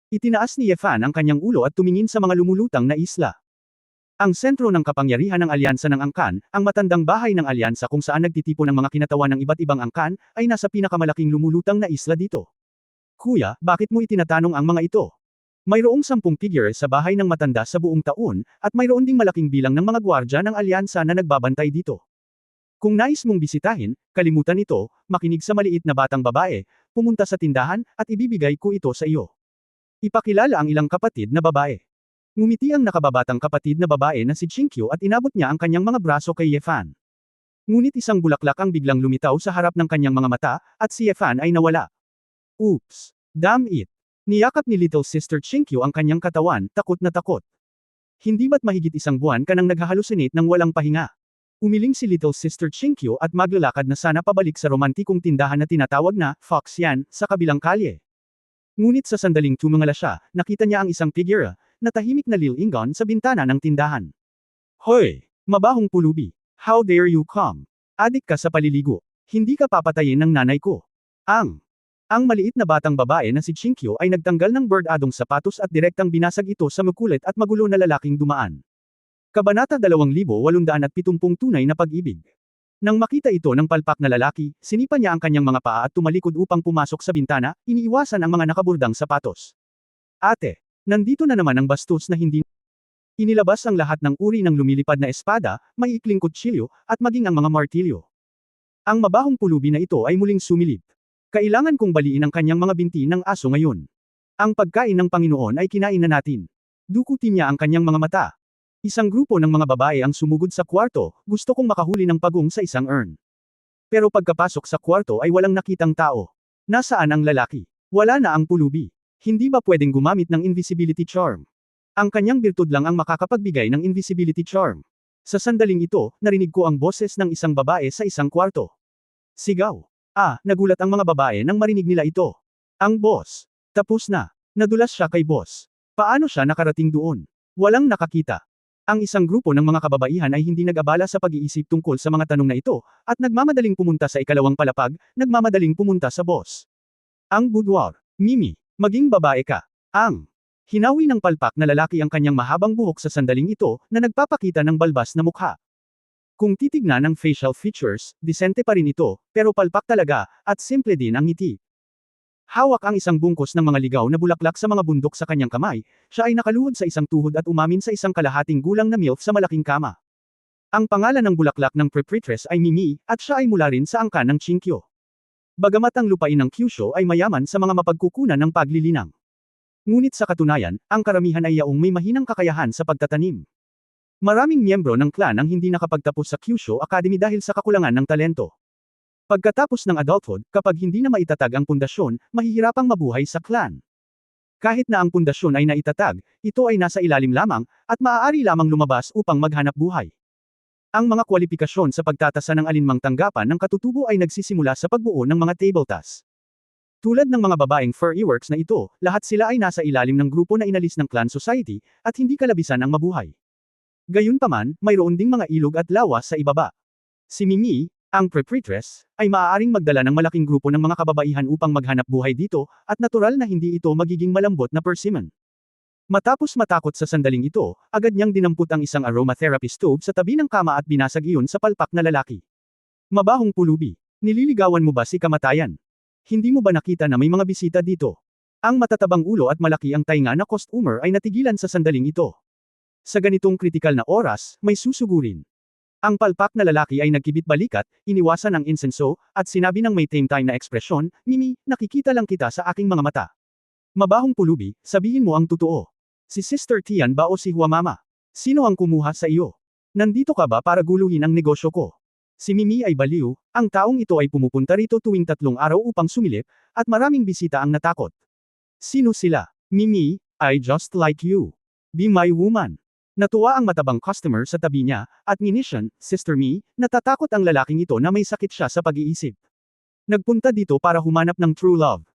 Itinaas ni Yefan ang kanyang ulo at tumingin sa mga lumulutang na isla. Ang sentro ng kapangyarihan ng alyansa ng angkan, ang matandang bahay ng alyansa kung saan nagtitipon ng mga kinatawan ng iba't ibang angkan, ay nasa pinakamalaking lumulutang na isla dito. Kuya, bakit mo itinatanong ang mga ito? Mayroong 10 figure sa bahay ng matanda sa buong taon, at mayroon ding malaking bilang ng mga gwardya ng alyansa na nagbabantay dito. Kung nais mong bisitahin, kalimutan ito, makinig sa maliit na batang babae, pumunta sa tindahan, at ibibigay ko ito sa iyo. Ipakilala ang ilang kapatid na babae. Ngumiti ang nakababatang kapatid na babae na si Chinkyu at inabot niya ang kanyang mga braso kay Yefan. Ngunit isang bulaklak ang biglang lumitaw sa harap ng kanyang mga mata, at si Yefan ay nawala. Oops! Damn it! Niyakap ni Little Sister Chinkyu ang kanyang katawan, takot na takot. Hindi ba't mahigit 1 buwan ka nang naghahalusinate ng walang pahinga? Umiling si Little Sister Chinkyu at maglalakad na sana pabalik sa romantikong tindahan na tinatawag na Fox Yan, sa kabilang kalye. Ngunit sa sandaling tumingala siya, nakita niya ang isang figura, na tahimik na lilingon sa bintana ng tindahan. Hoy! Mabahong pulubi! How dare you come? Adik ka sa paliligo. Hindi ka papatayin ng nanay ko. Ang maliit na batang babae na si Chinkyu ay nagtanggal ng bird-adong sapatos at direktang binasag ito sa makulit at magulo na lalaking dumaan. Kabanata 2870 Tunay na pag-ibig. Nang makita ito ng palpak na lalaki, sinipa niya ang kanyang mga paa at tumalikod upang pumasok sa bintana, iniiwasan ang mga nakaburdang sapatos. Ate! Nandito na naman ang bastos na hindi. Inilabas ang lahat ng uri ng lumilipad na espada, maiikling kutsilyo, at maging ang mga martilyo. Ang mabahong pulubi na ito ay muling sumilip. Kailangan kong baliin ang kanyang mga binti ng aso ngayon. Ang pagkain ng Panginoon ay kinain na natin. Dukutin niya ang kanyang mga mata. Isang grupo ng mga babae ang sumugod sa kwarto, gusto kong makahuli ng pagong sa isang urn. Pero pagkapasok sa kwarto ay walang nakitang tao. Nasaan ang lalaki? Wala na ang pulubi. Hindi ba pwedeng gumamit ng invisibility charm? Ang kanyang birtud lang ang makakapagbigay ng invisibility charm. Sa sandaling ito, narinig ko ang boses ng isang babae sa isang kwarto. Sigaw. Nagulat ang mga babae nang marinig nila ito. Ang boss. Tapos na. Nadulas siya kay boss. Paano siya nakarating doon? Walang nakakita. Ang isang grupo ng mga kababaihan ay hindi nag-abala sa pag-iisip tungkol sa mga tanong na ito, at nagmamadaling pumunta sa ikalawang palapag, nagmamadaling pumunta sa boss. Ang boudoir. Mimi. Maging babae ka. Hinawi ng palpak na lalaki ang kanyang mahabang buhok sa sandaling ito, na nagpapakita ng balbas na mukha. Kung titignan ang facial features, disente pa rin ito, pero palpak talaga, at simple din ang ngiti. Hawak ang isang bungkos ng mga ligaw na bulaklak sa mga bundok sa kanyang kamay, siya ay nakaluhod sa isang tuhod at umamin sa isang kalahating gulang na MILF sa malaking kama. Ang pangalan ng bulaklak ng Prepritress ay Mimi, at siya ay mula rin sa angkan ng Chinkyu. Bagamat ang lupain ng Kyushu ay mayaman sa mga mapagkukunan ng paglilinang. Ngunit sa katunayan, ang karamihan ay yaong may mahinang kakayahan sa pagtatanim. Maraming miyembro ng clan ang hindi nakapagtapos sa Kyushu Academy dahil sa kakulangan ng talento. Pagkatapos ng adulthood, kapag hindi na maitatag ang pundasyon, mahihirapang mabuhay sa clan. Kahit na ang pundasyon ay naitatag, ito ay nasa ilalim lamang, at maaari lamang lumabas upang maghanap buhay. Ang mga kwalifikasyon sa pagtatasa ng alinmang tanggapan ng katutubo ay nagsisimula sa pagbuo ng mga table tasks. Tulad ng mga babaeng furry works na ito, lahat sila ay nasa ilalim ng grupo na inalis ng clan society, at hindi kalabisan ang mabuhay. Gayunpaman, mayroon ding mga ilog at lawas sa ibaba. Si Mimi, ang Prepritress, ay maaaring magdala ng malaking grupo ng mga kababaihan upang maghanap buhay dito, at natural na hindi ito magiging malambot na persimmon. Matapos matakot sa sandaling ito, agad niyang dinampot ang isang aromatherapy stove sa tabi ng kama at binasag iyon sa palpak na lalaki. Mabahong pulubi. Nililigawan mo ba si kamatayan? Hindi mo ba nakita na may mga bisita dito? Ang matatabang ulo at malaki ang tainga na customer ay natigilan sa sandaling ito. Sa ganitong kritikal na oras, may susugurin. Ang palpak na lalaki ay nagkibit balikat, iniwasan ang insenso, at sinabi ng may tame time na ekspresyon, Mimi, nakikita lang kita sa aking mga mata. Mabahong pulubi, sabihin mo ang totoo. Si Sister Tian ba o si Huamama? Sino ang kumuha sa iyo? Nandito ka ba para guluhin ang negosyo ko? Si Mimi ay baliw, ang taong ito ay pumupunta rito tuwing 3 araw upang sumilip, at maraming bisita ang natakot. Sino sila? Mimi, I just like you. Be my woman. Natuwa ang matabang customer sa tabi niya, at nginisyan, Sister Mi, natatakot ang lalaking ito na may sakit siya sa pag-iisip. Nagpunta dito para humanap ng true love.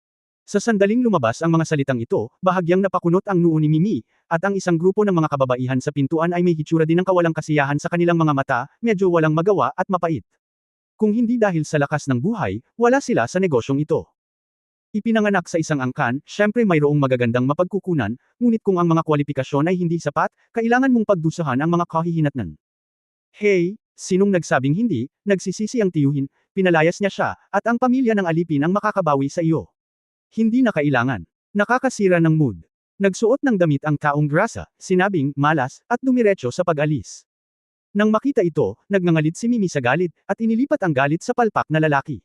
Sa sandaling lumabas ang mga salitang ito, bahagyang napakunot ang noo ni Mimi, at ang isang grupo ng mga kababaihan sa pintuan ay may hitsura din ng kawalang kasiyahan sa kanilang mga mata, medyo walang magawa at mapait. Kung hindi dahil sa lakas ng buhay, wala sila sa negosyong ito. Ipinanganak sa isang angkan, syempre mayroong magagandang mapagkukunan, ngunit kung ang mga kwalifikasyon ay hindi sapat, kailangan mong pagdusahan ang mga kahihinatnan. Hey, sinong nagsabing hindi, nagsisisi ang tiyuhin, pinalayas niya siya, at ang pamilya ng alipin ang makakabawi sa iyo. Hindi na kailangan. Nakakasira ng mood. Nagsuot ng damit ang taong grasa, sinabing, malas, at dumiretso sa pag-alis. Nang makita ito, nagngangalit si Mimi sa galit, at inilipat ang galit sa palpak na lalaki.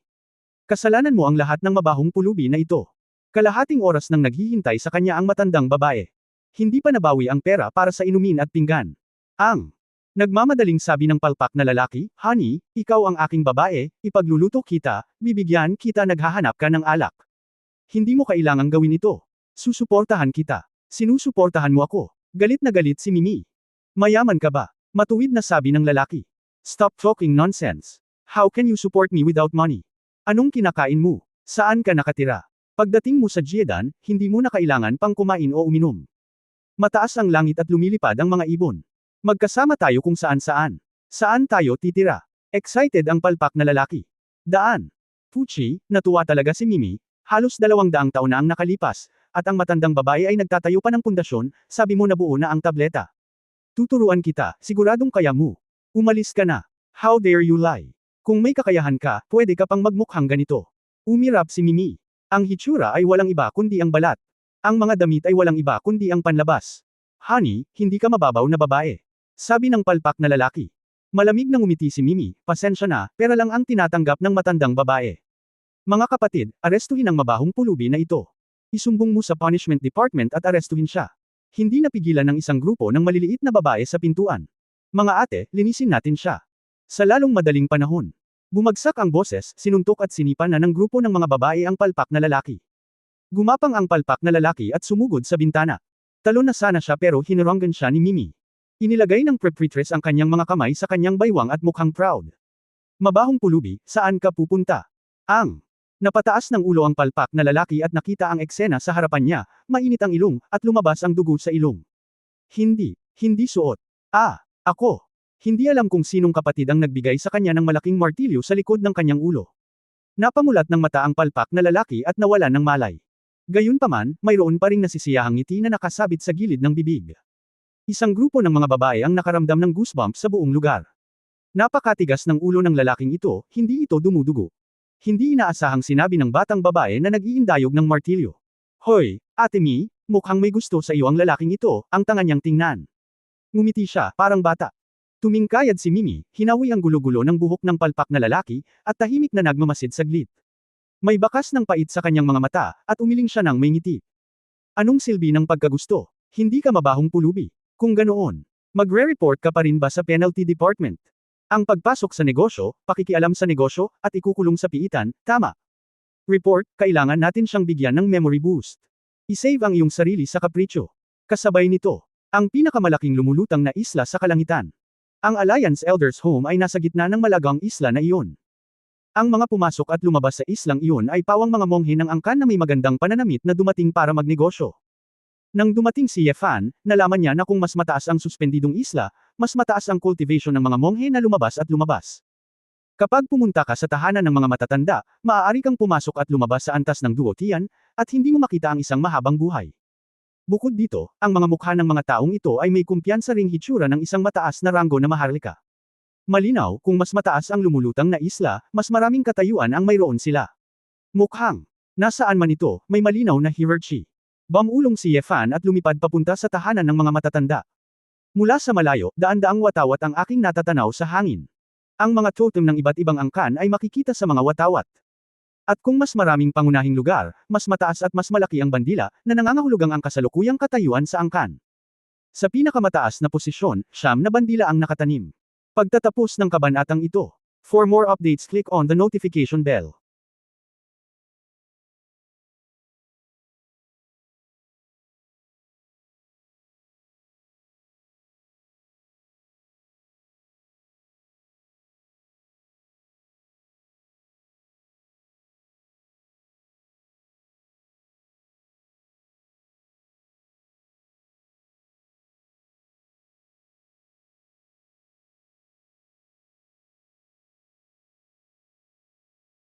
Kasalanan mo ang lahat ng mabahong pulubi na ito. Kalahating oras nang naghihintay sa kanya ang matandang babae. Hindi pa nabawi ang pera para sa inumin at pinggan. Nagmamadaling sabi ng palpak na lalaki, honey, ikaw ang aking babae, ipagluluto kita, bibigyan kita naghahanap ka ng alak. Hindi mo kailangang gawin ito. Susuportahan kita. Sinusuportahan mo ako. Galit na galit si Mimi. Mayaman ka ba? Matuwid na sabi ng lalaki. Stop talking nonsense. How can you support me without money? Anong kinakain mo? Saan ka nakatira? Pagdating mo sa Jeddah, hindi mo na kailangan pang kumain o uminom. Mataas ang langit at lumilipad ang mga ibon. Magkasama tayo kung saan-saan. Saan tayo titira? Excited ang palpak na lalaki. Daan. Puchi, natuwa talaga si Mimi. Halos 200 taon na ang nakalipas, at ang matandang babae ay nagtatayo pa ng pundasyon, sabi mo na buo na ang tableta. Tuturuan kita, siguradong kaya mo. Umalis ka na. How dare you lie? Kung may kakayahan ka, pwede ka pang magmukhang ganito. Umirap si Mimi. Ang hitsura ay walang iba kundi ang balat. Ang mga damit ay walang iba kundi ang panlabas. Honey, hindi ka mababaw na babae. Sabi ng palpak na lalaki. Malamig na ngumiti si Mimi, pasensya na, pera lang ang tinatanggap ng matandang babae. Mga kapatid, arestuhin ang mabahong pulubi na ito. Isumbong mo sa punishment department at arestuhin siya. Hindi napigilan ng isang grupo ng maliliit na babae sa pintuan. Mga ate, linisin natin siya. Sa lalong madaling panahon. Bumagsak ang boses, sinuntok at sinipan na ng grupo ng mga babae ang palpak na lalaki. Gumapang ang palpak na lalaki at sumugod sa bintana. Talon na sana siya pero hinuranggan siya ni Mimi. Inilagay ng prepritress ang kanyang mga kamay sa kanyang baywang at mukhang proud. Mabahong pulubi, saan ka pupunta? Napataas ng ulo ang palpak na lalaki at nakita ang eksena sa harapan niya, mainit ang ilong, at lumabas ang dugo sa ilong. Hindi suot. Ako. Hindi alam kung sinong kapatid ang nagbigay sa kanya ng malaking martilyo sa likod ng kanyang ulo. Napamulat ng mata ang palpak na lalaki at nawalan ng malay. Gayunpaman, mayroon pa ring nasisiyahang ngiti na nakasabit sa gilid ng bibig. Isang grupo ng mga babae ang nakaramdam ng goosebumps sa buong lugar. Napakatigas ng ulo ng lalaking ito, hindi ito dumudugo. Hindi inaasahang sinabi ng batang babae na nag-iindayog ng martilyo. Hoy, Ate Mi, mukhang may gusto sa iyo ang lalaking ito, ang tanga niyang tingnan. Ngumiti siya, parang bata. Tumingkayad si Mimi, hinawi ang gulo-gulo ng buhok ng palpak na lalaki, at tahimik na nagmamasid saglit. May bakas ng pait sa kanyang mga mata, at umiling siya ng may ngiti. Anong silbi ng pagkagusto? Hindi ka mabahong pulubi. Kung ganoon, magre-report ka pa rin ba sa penalty department? Ang pagpasok sa negosyo, pakikialam sa negosyo, at ikukulong sa piitan, tama. Report, kailangan natin siyang bigyan ng memory boost. I-save ang iyong sarili sa kapritsyo. Kasabay nito, ang pinakamalaking lumulutang na isla sa kalangitan. Ang Alliance Elders Home ay nasa gitna ng malagang isla na iyon. Ang mga pumasok at lumabas sa islang iyon ay pawang mga monghe ng angkan na may magandang pananamit na dumating para magnegosyo. Nang dumating si Yefan, nalaman niya na kung mas mataas ang suspendidong isla, mas mataas ang cultivation ng mga monghe na lumabas at lumabas. Kapag pumunta ka sa tahanan ng mga matatanda, maaari kang pumasok at lumabas sa antas ng duotian, at hindi mo makita ang isang mahabang buhay. Bukod dito, ang mga mukha ng mga taong ito ay may kumpiyansa ring hitsura ng isang mataas na ranggo na maharlika. Malinaw, kung mas mataas ang lumulutang na isla, mas maraming katayuan ang mayroon sila. Mukhang, nasaan man ito, may malinaw na hierarchy. Bumulong si Yefan at lumipad papunta sa tahanan ng mga matatanda. Mula sa malayo, daan-daang watawat ang aking natatanaw sa hangin. Ang mga totem ng iba't ibang angkan ay makikita sa mga watawat. At kung mas maraming pangunahing lugar, mas mataas at mas malaki ang bandila, na nangangahulugang ang kasalukuyang katayuan sa angkan. Sa pinakamataas na posisyon, 9 na bandila ang nakatanim. Pagtatapos ng kabanatang ito. For more updates click on the notification bell.